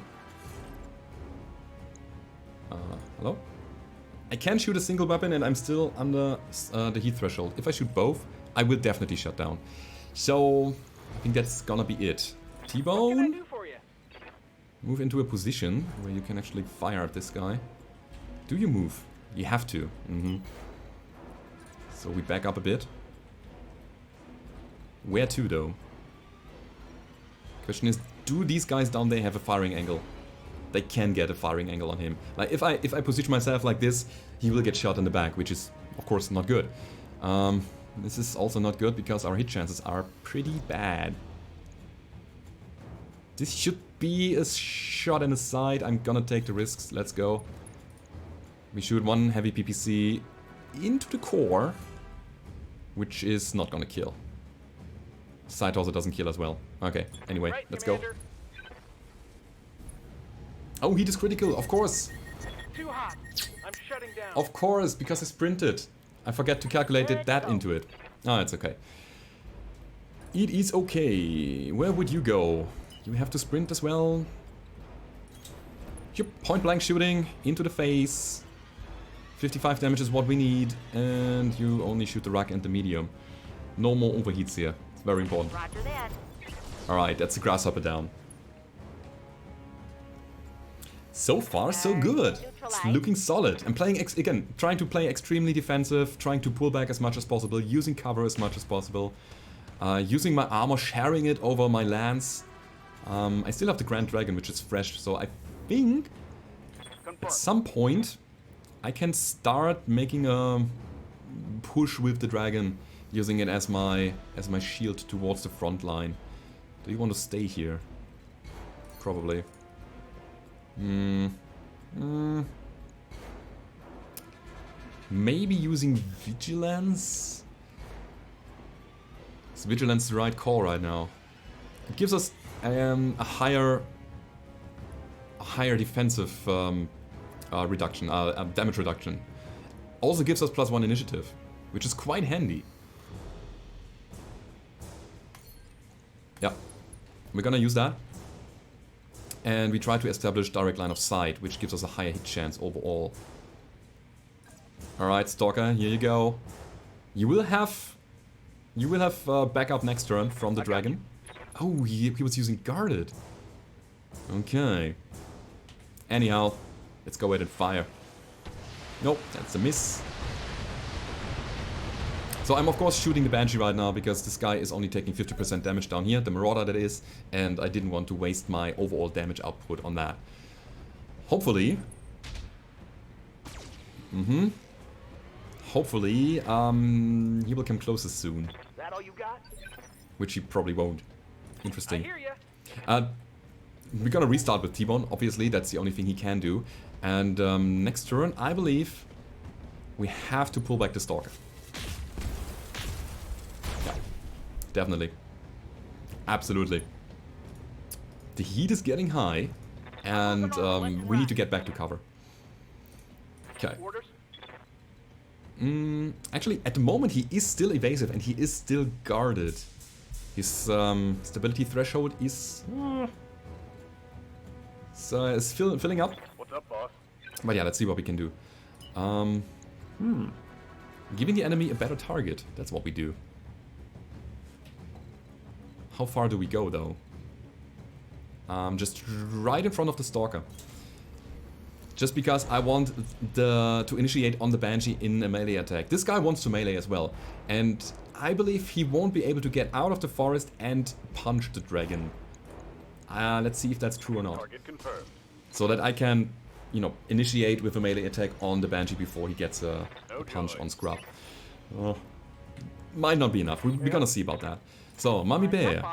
Hello? I can shoot a single weapon and I'm still under the heat threshold. If I shoot both, I will definitely shut down. So, I think that's gonna be it. T-Bone? Move into a position where you can actually fire at this guy. Do you move? You have to. So we back up a bit. Where to, though? Question is, do these guys down there have a firing angle? They can get a firing angle on him. Like if I position myself like this, he will get shot in the back, which is of course not good. This is also not good because our hit chances are pretty bad. This should be a shot in the side. I'm gonna take the risks. Let's go. We shoot one heavy PPC into the core, which is not gonna kill. Side also doesn't kill as well. Okay, anyway, let's go. Oh, heat is critical, of course. too hot. I'm shutting down. Of course, because I sprinted. I forget to calculate that into it. Oh, it's okay. It is okay. Where would you go? You have to sprint as well. Yep, point blank shooting into the face. 55 damage is what we need. And you only shoot the ruck and the medium. No more overheats here. It's very important. Roger that. Alright, that's the grasshopper down. So far, so good. It's looking solid. I'm playing, again, trying to play extremely defensive, trying to pull back as much as possible, using cover as much as possible, using my armor, sharing it over my lance. I still have the Grand Dragon, which is fresh, so I think at some point I can start making a push with the dragon, using it as my shield towards the front line. Do you want to stay here? Probably. Maybe using Vigilance? Is Vigilance the right call right now? It gives us a higher defensive reduction, damage reduction. Also gives us +1 initiative, which is quite handy. Yeah, we're gonna use that. And we try to establish direct line of sight, which gives us a higher hit chance overall. Alright, Stalker, here you go. You will have backup next turn from the dragon. Oh, he was using guarded. Okay. Anyhow, let's go ahead and fire. Nope, that's a miss. So I'm of course shooting the Banshee right now because this guy is only taking 50% damage down here, the Marauder that is, and I didn't want to waste my overall damage output on that. Hopefully... Hopefully, he will come closer soon. That all you got? Which he probably won't. Interesting. I hear ya. We're gonna restart with T-Bone, obviously, that's the only thing he can do. And next turn, I believe, we have to pull back the Stalker. Yeah, definitely. Absolutely. The heat is getting high, and we need to get back to cover. Okay. Orders? Actually, at the moment he is still evasive and he is still guarded. His stability threshold is... it's filling up. What's up, boss? But yeah, let's see what we can do. Giving the enemy a better target. That's what we do. How far do we go, though? Just right in front of the Stalker. Just because I want to initiate on the Banshee in a melee attack. This guy wants to melee as well. And I believe he won't be able to get out of the forest and punch the dragon. Let's see if that's true or not. Target confirmed. So that I can, you know, initiate with a melee attack on the Banshee before he gets a punch on Scrub. Might not be enough. We're gonna see about that. So, Mummy Bear.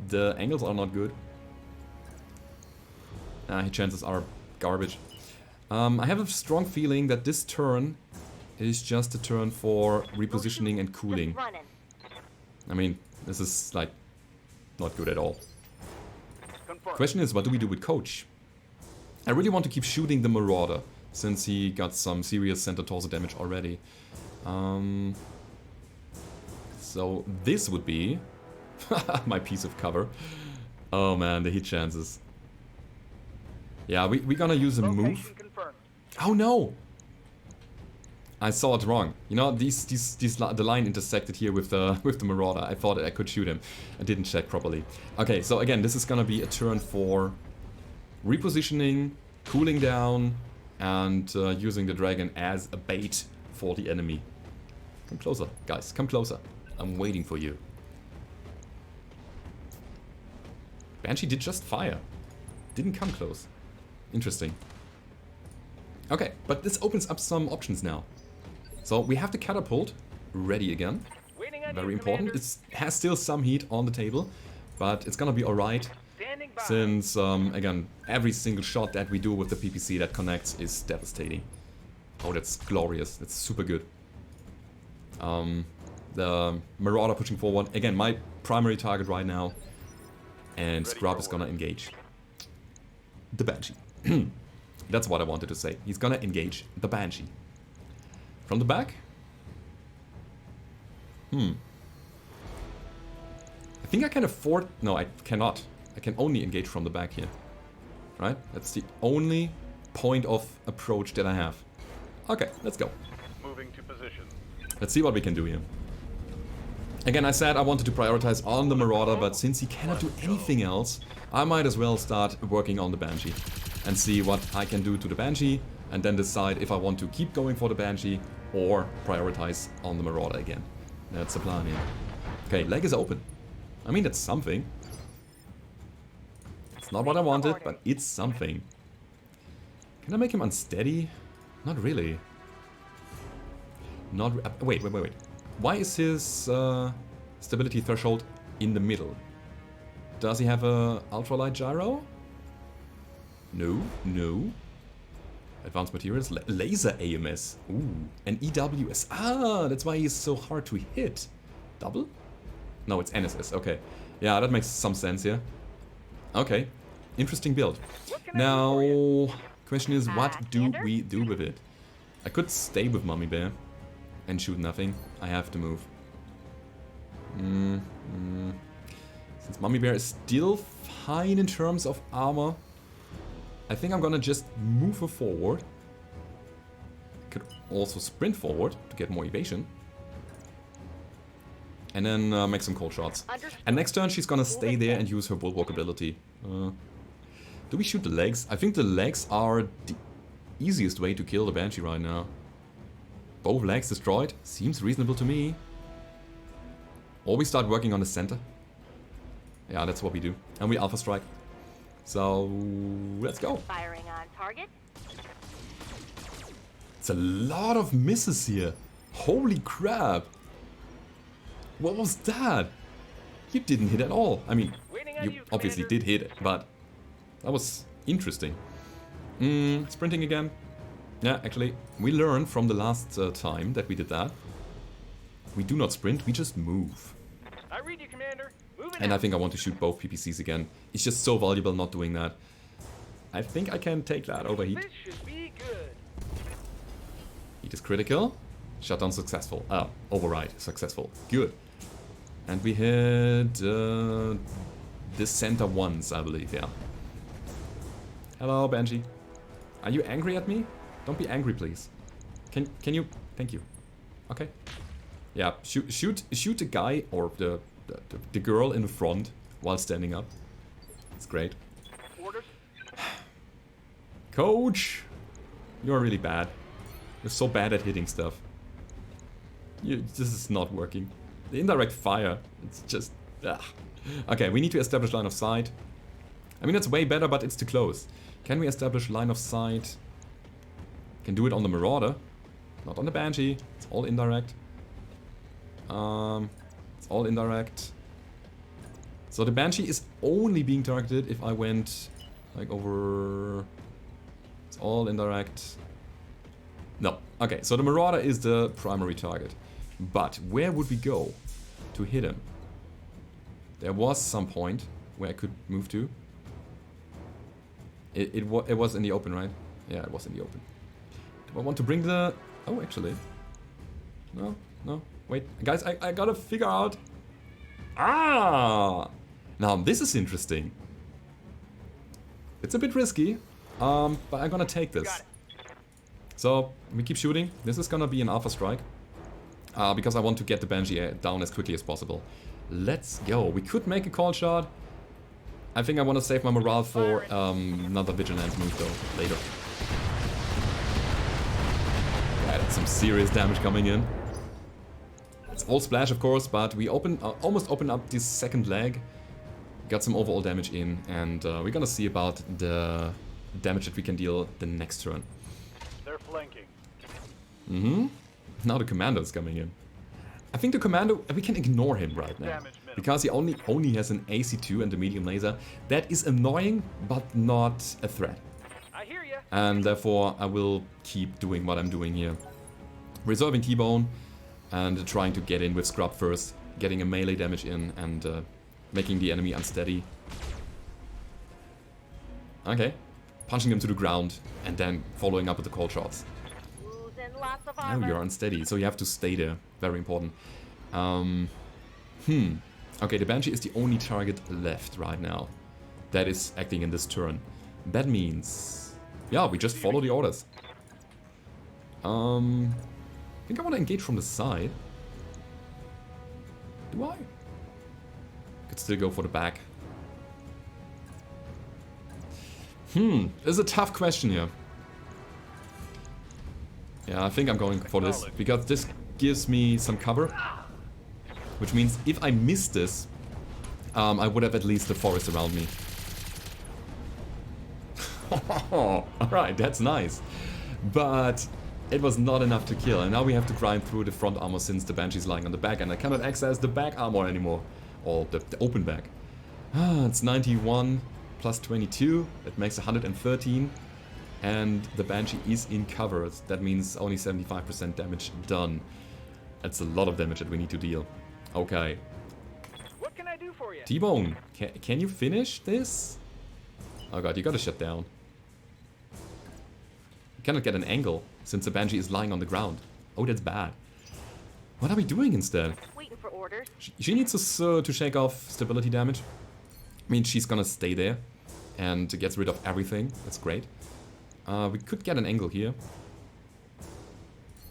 The angles are not good. His chances are garbage. I have a strong feeling that this turn is just a turn for repositioning and cooling. I mean, this is like not good at all. Question is, what do we do with Coach? I really want to keep shooting the Marauder, since he got some serious center torso damage already. So this would be my piece of cover. Oh man, the hit chances. Yeah, we're gonna use a move. Oh no! I saw it wrong. You know, the line intersected here with the Marauder. I thought I could shoot him. I didn't check properly. Okay, so again, this is gonna be a turn for repositioning, cooling down, and using the dragon as a bait for the enemy. Come closer, guys. Come closer. I'm waiting for you. Banshee did just fire. Didn't come close. Interesting. Okay, but this opens up some options now. So we have the catapult ready again. Very important. It has still some heat on the table, but it's gonna be alright. Since, again, every single shot that we do with the PPC that connects is devastating. Oh, that's glorious. That's super good. The Marauder pushing forward. Again, my primary target right now. And Scrub is gonna engage the Banshee. That's what I wanted to say. He's gonna engage the Banshee. From the back? I think I can afford... No, I cannot. I can only engage from the back here. Right? That's the only point of approach that I have. Okay, let's go. Moving to position. Let's see what we can do here. Again, I said I wanted to prioritize on the Marauder, but since he cannot do anything else, I might as well start working on the Banshee. And see what I can do to the Banshee, and then decide if I want to keep going for the Banshee or prioritize on the Marauder again. That's the plan here. Okay, leg is open. I mean, that's something. It's not what I wanted, but it's something. Can I make him unsteady? Not really. Not wait. Why is his stability threshold in the middle? Does he have a ultralight gyro? No. Advanced materials, laser AMS. Ooh, and EWS. Ah, that's why he's so hard to hit. Double? No, it's NSS. Okay. Yeah, that makes some sense here. Okay. Interesting build. Now, question is, what do we do with it? I could stay with Mummy Bear and shoot nothing. I have to move. Since Mummy Bear is still fine in terms of armor, I think I'm gonna just move her forward. Could also sprint forward to get more evasion. And then make some cold shots. And next turn she's gonna stay there and use her bulwark ability. Do we shoot the legs? I think the legs are the easiest way to kill the Banshee right now. Both legs destroyed. Seems reasonable to me. Or we start working on the center. Yeah, that's what we do. And we alpha strike. So let's go. Firing on target. It's a lot of misses here. Holy crap. What was that? You didn't hit at all. I mean, you obviously did hit it, but that was interesting. Sprinting again. Yeah, actually, we learned from the last time that we did that. We do not sprint, we just move. I read you, Commander. Moving And I think I want to shoot both PPCs again. It's just so valuable not doing that. I think I can take that overheat. This should be good. Heat is critical. Shutdown successful. Ah, override successful. Good. And we hit this center once, I believe, yeah. Hello, Banshee. Are you angry at me? Don't be angry, please. Can you? Thank you. Okay. Yeah, shoot the guy or the girl in the front while standing up. It's great. Orders. Coach, you're really bad. You're so bad at hitting stuff. This is not working. The indirect fire, it's just... Ugh. Okay, we need to establish line of sight. I mean, it's way better, but it's too close. Can we establish line of sight? Can do it on the Marauder. Not on the Banshee. It's all indirect. It's all indirect. So the Banshee is only being targeted if I went like over... It's all indirect. No. Okay, so the Marauder is the primary target. But where would we go to hit him? There was some point where I could move to. It was in the open, right? Yeah, it was in the open. Do I want to bring the... Oh, actually. No. Wait, guys, I gotta figure out... Ah! Now, this is interesting. It's a bit risky, but I'm gonna take this. So, we keep shooting. This is gonna be an alpha strike. Because I want to get the Banshee down as quickly as possible. Let's go. We could make a call shot. I think I want to save my morale for another Vigilance move though, later. Yeah, that's some serious damage coming in. It's all splash of course, but we almost opened up this second leg. Got some overall damage in, and we're gonna see about the damage that we can deal the next turn. They're flanking. Now the Commando is coming in. I think the Commando, we can ignore him right now. Because he only has an AC2 and a medium laser. That is annoying, but not a threat. I hear ya. And therefore, I will keep doing what I'm doing here. Resolving T-Bone and trying to get in with Scrub first. Getting a melee damage in and making the enemy unsteady. Okay. punching them to the ground, and then following up with the cold shots. Losing lots of Now armor. you're unsteady, so you have to stay there. Very important. Okay, the Banshee is the only target left right now that is acting in this turn. That means... yeah, we just follow the orders. I think I want to engage from the side. Do I? Could still go for the back. This is a tough question here. Yeah, I think I'm going for this, because this gives me some cover. Which means if I miss this, I would have at least the forest around me. Alright, that's nice. But it was not enough to kill, and now we have to grind through the front armor since the Banshee's lying on the back, and I cannot access the back armor anymore. Or the open back. It's 91 plus 22, that makes 113. And the Banshee is in cover, that means only 75% damage done. That's a lot of damage that we need to deal. Okay. What can I do for you? T-Bone, can you finish this? Oh god, you gotta shut down. You cannot get an angle, since the Banshee is lying on the ground. Oh, that's bad. What are we doing instead? Waiting for orders. She needs to shake off stability damage. I mean, she's gonna stay there, and gets rid of everything. That's great. We could get an angle here.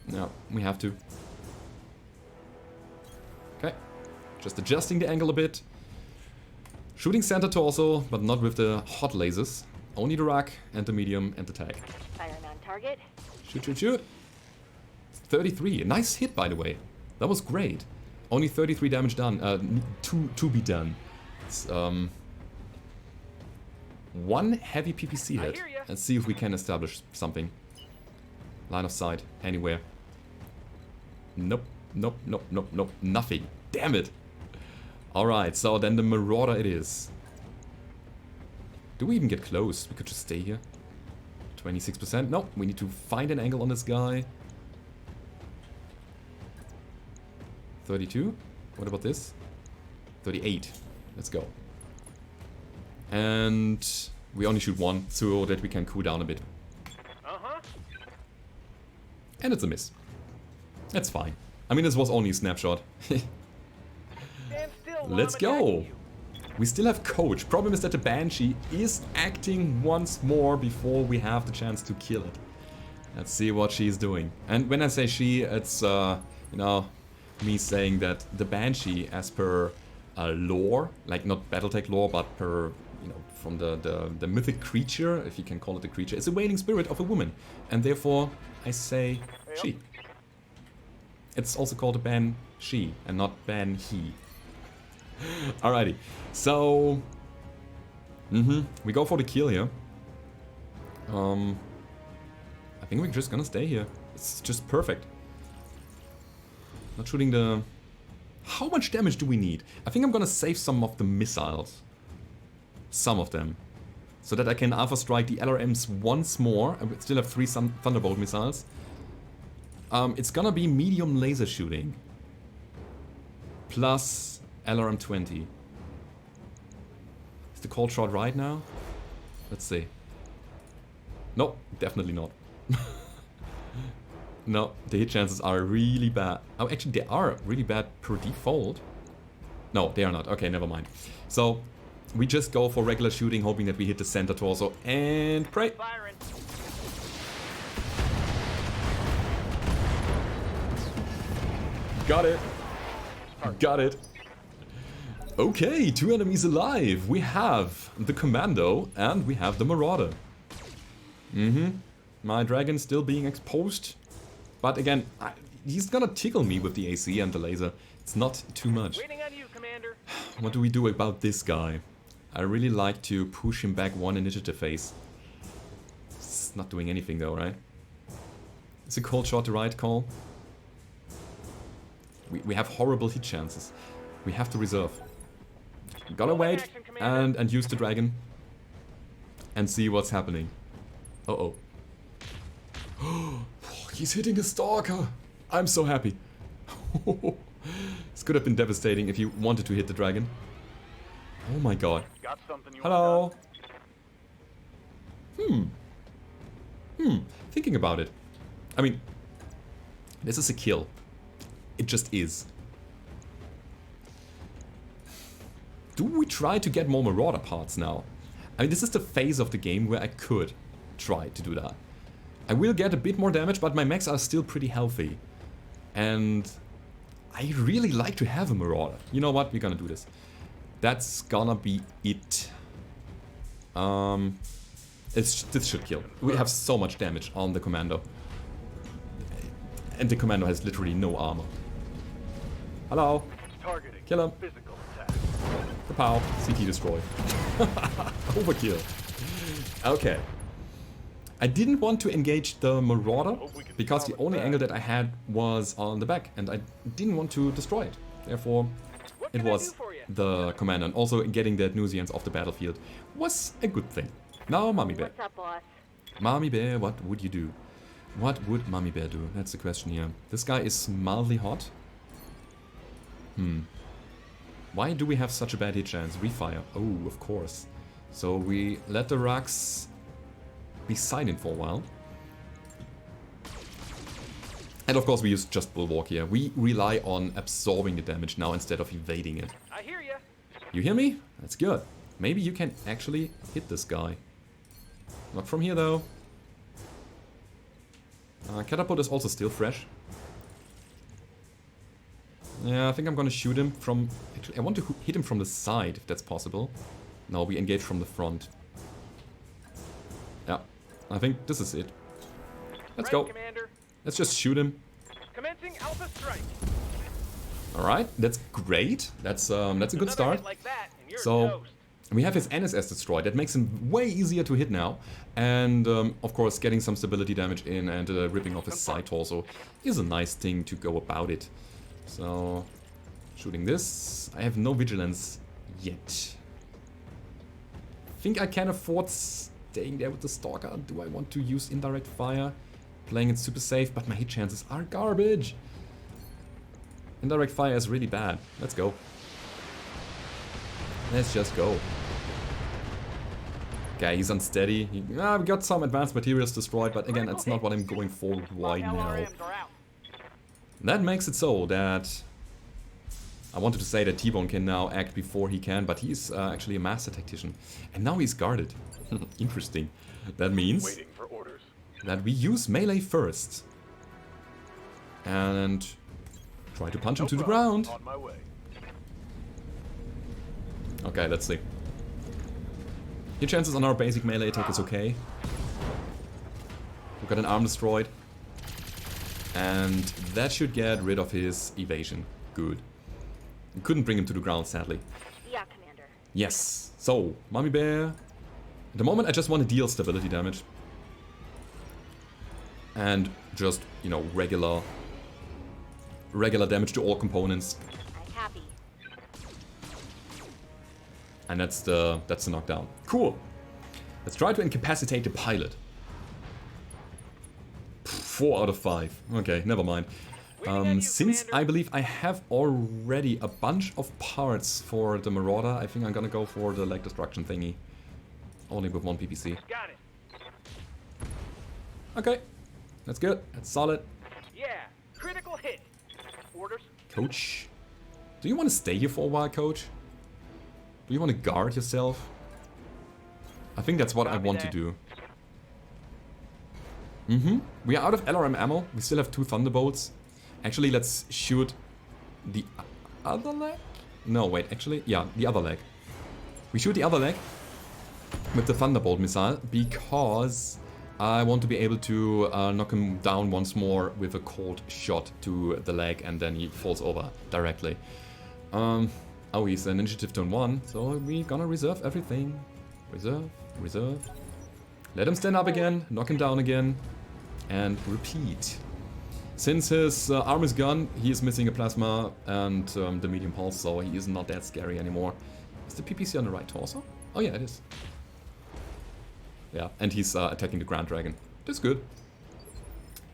No, we have to. Okay. Just adjusting the angle a bit. Shooting center torso, but not with the hot lasers. Only the rock and the medium and the tag. Firing on target. Shoot, shoot, shoot. 33. A nice hit, by the way. That was great. Only 33 damage done. To be done. It's, one heavy PPC hit. Let's see if we can establish something. Line of sight. Anywhere. Nope. Nope, nope, nope, nope. Nothing. Damn it. Alright, so then the Marauder it is. Do we even get close? We could just stay here. 26%. No, we need to find an angle on this guy. 32. What about this? 38. Let's go. And we only shoot one so that we can cool down a bit. And it's a miss. That's fine. I mean, this was only a snapshot. Let's go. We still have coach. Problem is that the Banshee is acting once more before we have the chance to kill it. Let's see what she's doing. And when I say she, it's, you know, me saying that the Banshee, as per lore, like not Battletech lore, but per, you know, from the mythic creature, if you can call it a creature, it's a wailing spirit of a woman. And therefore, I say she. It's also called a Banshee and not Ban-he. Alrighty, so we go for the kill here. I think we're just gonna stay here. It's just perfect. Not shooting the... How much damage do we need? I think I'm gonna save some of the missiles. Some of them. So that I can Alpha Strike the LRMs once more. I still have 3 Thunderbolt missiles. It's gonna be medium laser shooting. Plus LRM 20. Is the cold shot right now? Let's see. Nope, definitely not. No, the hit chances are really bad. Oh, actually, they are really bad per default. No, they are not. Okay, never mind. So, we just go for regular shooting, hoping that we hit the center torso and pray. Firing. Got it. Got it. Okay, 2 enemies alive. We have the Commando and we have the Marauder. My dragon still being exposed. But again, he's gonna tickle me with the AC and the laser. It's not too much. Waiting on you, Commander. What do we do about this guy? I really like to push him back 1 initiative phase. It's not doing anything though, right? Is a cold shot the right call? We have horrible hit chances. We have to reserve. Gotta wait and use the dragon. And see what's happening. Uh-oh. He's hitting a stalker! I'm so happy. This could have been devastating if you wanted to hit the dragon. Oh my god. Got something you Hello. Thinking about it. I mean, this is a kill. It just is. Do we try to get more Marauder parts now? I mean, this is the phase of the game where I could try to do that. I will get a bit more damage, but my mechs are still pretty healthy. And I really like to have a Marauder. You know what? We're gonna do this. That's gonna be it. This should kill. We have so much damage on the Commando. And the Commando has literally no armor. Hello. Targeting. Kill him. Physical attack. Kapow. CT destroyed. Overkill. Okay. I didn't want to engage the Marauder because the only angle that I had was on the back and I didn't want to destroy it. Therefore, it was the Commander. And also getting the Nusians off the battlefield was a good thing. Now, Mommy Bear. What's up, boss? Mommy Bear, what would you do? What would Mommy Bear do? That's the question here. This guy is mildly hot. Why do we have such a bad hit chance? Refire. Oh, of course. So we let the Rugs be silent for a while. And of course we use just Bulwark here. We rely on absorbing the damage now instead of evading it. I hear ya. You hear me? That's good. Maybe you can actually hit this guy. Not from here though. Catapult is also still fresh. Yeah, I think I'm gonna shoot him from... Actually, I want to hit him from the side, if that's possible. No, we engage from the front. Yeah, I think this is it. Let's go. Commander. Let's just shoot him. Commencing Alpha Strike. Alright, that's great. That's a good start. Like that, and you're So, toast. we have his NSS destroyed. That makes him way easier to hit now. And, of course, getting some stability damage in and ripping off his side torso is a nice thing to go about it. So, shooting this. I have no vigilance yet. I think I can afford staying there with the Stalker. Do I want to use indirect fire? Playing it super safe, but my hit chances are garbage. Indirect fire is really bad. Let's go. Let's just go. Okay, he's unsteady. We got some advanced materials destroyed, but again, that's not what I'm going for right now. LRMs are out. That makes it so that... I wanted to say that T-Bone can now act before he can, but he's actually a master tactician. And now he's guarded. Interesting. That means Waiting for orders. that we use melee first. And try to punch him to the ground. On my way. Okay, let's see. Hit chances on our basic melee attack is okay. We've got an arm destroyed. And that should get rid of his evasion. Good. We couldn't bring him to the ground, sadly. Yeah, Commander. Yes. So, Mommy Bear. At the moment, I just want to deal stability damage. And just, you know, regular damage to all components. I'm happy. And that's the knockdown. Cool. Let's try to incapacitate the pilot. 4 out of 5. Okay, never mind. Since I believe I have already a bunch of parts for the Marauder, I think I'm gonna go for the leg destruction thingy. Only with 1 PPC. Got it. Okay, that's good. That's solid. Yeah. Critical hit. Orders. Coach, do you want to stay here for a while, Coach? Do you want to guard yourself? I think that's what I want to do. We are out of LRM ammo. We still have 2 Thunderbolts. Actually, let's shoot the other leg? No, wait, actually, yeah, the other leg. We shoot the other leg with the Thunderbolt missile because I want to be able to knock him down once more with a cold shot to the leg and then he falls over directly. Oh, he's an initiative turn 1, so we're gonna reserve everything. Reserve. Let him stand up again, knock him down again, and repeat. Since his arm is gone, he is missing a plasma and the medium pulse, so he is not that scary anymore. Is the PPC on the right torso? Oh yeah, it is. Yeah, and he's attacking the Grand Dragon. That's good.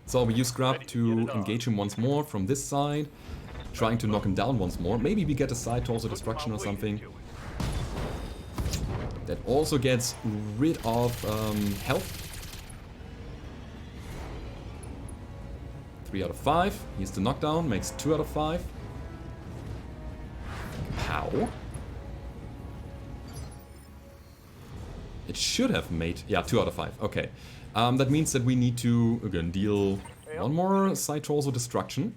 So we use Scrub to engage him once more from this side, trying to knock him down once more. Maybe we get a side torso destruction or something. That also gets rid of health. 3 out of 5. Here's the knockdown, makes 2 out of 5. Pow. It should have made... Yeah, 2 out of 5. Okay. That means that we need to, again, deal one more side torso destruction.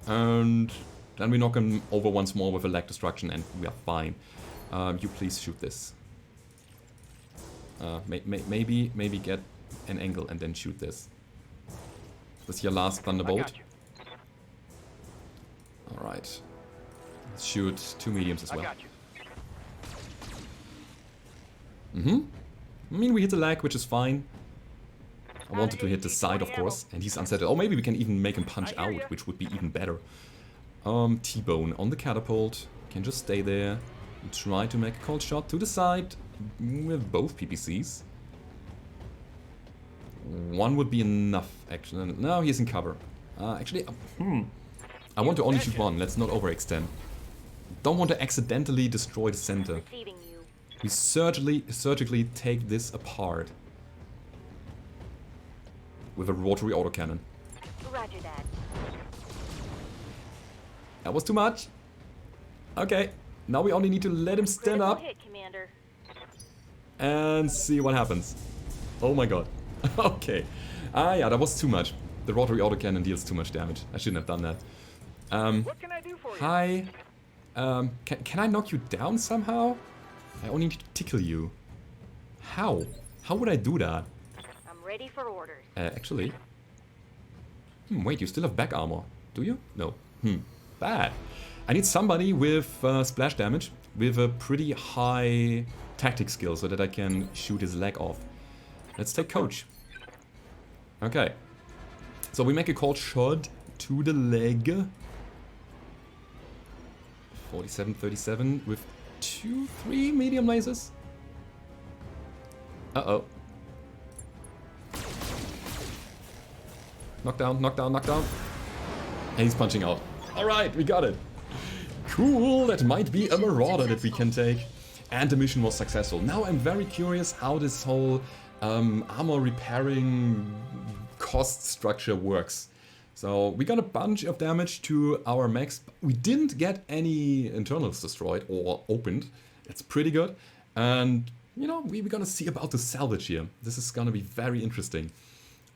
And then we knock him over once more with a leg destruction and we are fine. You please shoot this. Maybe get an angle and then shoot this. This is your last thunderbolt. Alright. Let's shoot 2 mediums as well. I mean, we hit the leg, which is fine. I wanted to hit the side, of course, and he's unsettled. Oh, maybe we can even make him punch out, which would be even better. T-bone on the catapult. Can just stay there. And try to make a cold shot to the side with both PPCs. One would be enough, actually. No, he's in cover. Actually, I want to only shoot one. Let's not overextend. Don't want to accidentally destroy the center. We surgically take this apart. With a rotary autocannon. Roger that. That was too much. Okay, now we only need to let him stand up. Hit, Commander. And see what happens. Oh my god. Okay. Yeah, that was too much. The rotary autocannon deals too much damage. I shouldn't have done that. What can I do for you? Hi. Can I knock you down somehow? I only need to tickle you. How? How would I do that? I'm ready for orders. Actually. Wait, you still have back armor. Do you? No. Bad. I need somebody with splash damage, with a pretty high tactic skill so that I can shoot his leg off. Let's take Coach. Okay. So we make a cold shot to the leg. 47-37 with 2-3 medium lasers. Uh-oh. Knockdown, knockdown, knockdown. And he's punching out. Alright, we got it. Cool, that might be a Marauder that we can take. And the mission was successful. Now I'm very curious how this whole armor repairing cost structure works. So we got a bunch of damage to our mechs. We didn't get any internals destroyed or opened. That's pretty good. And, you know, we're gonna see about the salvage here. This is gonna be very interesting.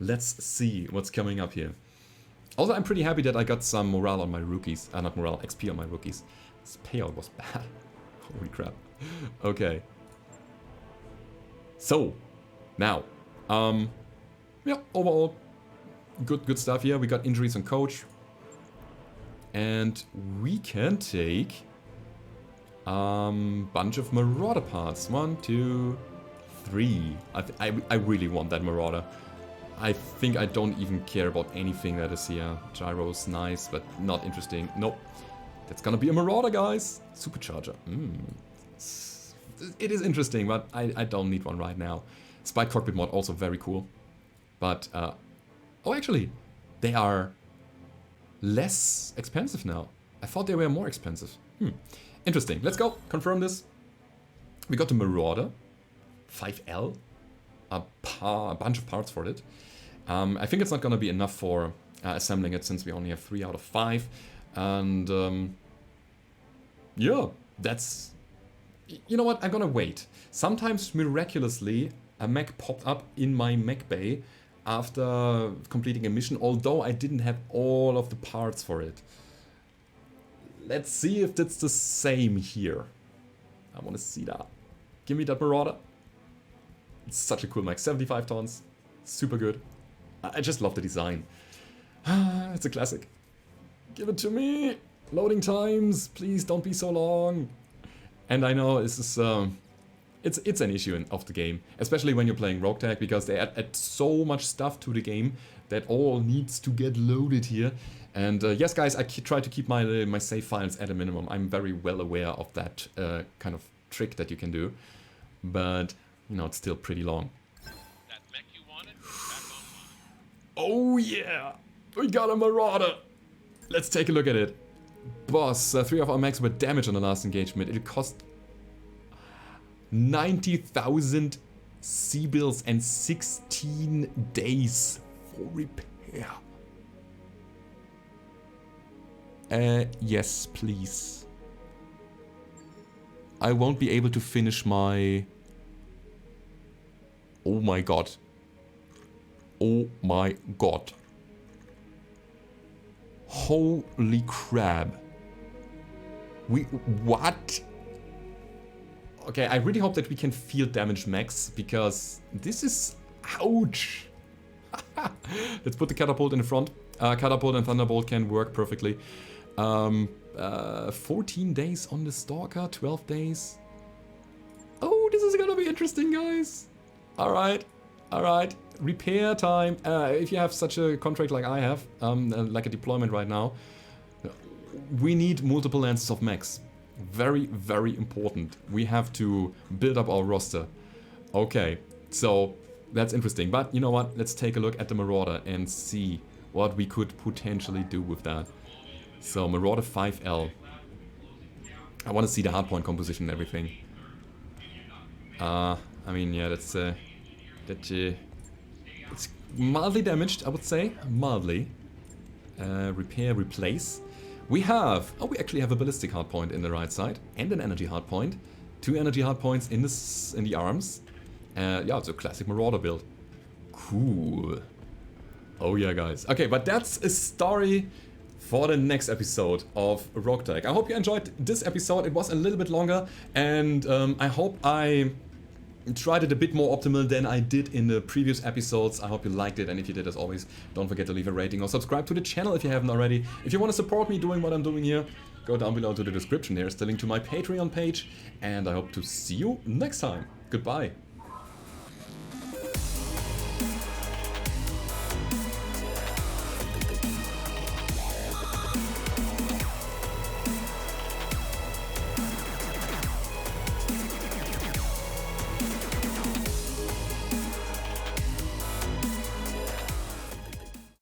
Let's see what's coming up here. Also, I'm pretty happy that I got some morale on my rookies. Not morale, XP on my rookies. This payout was bad. Holy crap. Okay. So, now. Yeah, overall, good stuff here. We got injuries on Coach. And we can take bunch of Marauder parts. 1, 2, 3. I really want that Marauder. I think I don't even care about anything that is here. Gyro's nice, but not interesting. Nope. That's gonna be a Marauder, guys. Supercharger. It is interesting, but I don't need one right now. Spike Cockpit mod, also very cool. But, oh, actually, they are less expensive now. I thought they were more expensive. Interesting. Let's go. Confirm this. We got the Marauder. 5L. A bunch of parts for it. I think it's not gonna be enough for assembling it since we only have 3 out of 5. And yeah, that's... You know what? I'm gonna wait. Sometimes miraculously a mech popped up in my mech bay after completing a mission, although I didn't have all of the parts for it. Let's see if it's the same here. I want to see that. Give me that Marauder. It's such a cool mech. 75 tons. Super good. I just love the design. It's a classic. Give it to me. Loading times. Please don't be so long. And I know this is... It's an issue of the game. Especially when you're playing RogueTech, because they add so much stuff to the game that all needs to get loaded here. And yes, guys, I try to keep my save files at a minimum. I'm very well aware of that kind of trick that you can do. But... You know, it's still pretty long. That mech you wanted, back online. Oh yeah! We got a Marauder! Let's take a look at it. Boss, 3 of our mechs were damaged on the last engagement. It cost 90,000 C-bills and 16 days for repair. Yes, please. I won't be able to finish my... Oh my god. Oh my god. Holy crap. What? Okay, I really hope that we can field damage max, because this is... Ouch! Let's put the catapult in the front. Catapult and thunderbolt can work perfectly. 14 days on the stalker, 12 days. Oh, this is gonna be interesting, guys. Alright, alright. Repair time. If you have such a contract like I have, like a deployment right now, we need multiple lances of mechs. Very, very important. We have to build up our roster. Okay, so that's interesting. But you know what? Let's take a look at the Marauder and see what we could potentially do with that. So Marauder 5L. I want to see the hardpoint composition and everything. I mean, yeah, it's mildly damaged, I would say. Mildly. Repair, replace. We have... Oh, we actually have a ballistic hardpoint in the right side and an energy hardpoint. 2 energy hardpoints in the arms. Yeah, it's a classic Marauder build. Cool. Oh yeah, guys. Okay, but that's a story for the next episode of RogueTech. I hope you enjoyed this episode. It was a little bit longer, and I hope I tried it a bit more optimal than I did in the previous episodes. I hope you liked it, and if you did, as always, don't forget to leave a rating or subscribe to the channel if you haven't already. If you want to support me doing what I'm doing here, go down below to the description. There's the link to my Patreon page, and I hope to see you next time. Goodbye.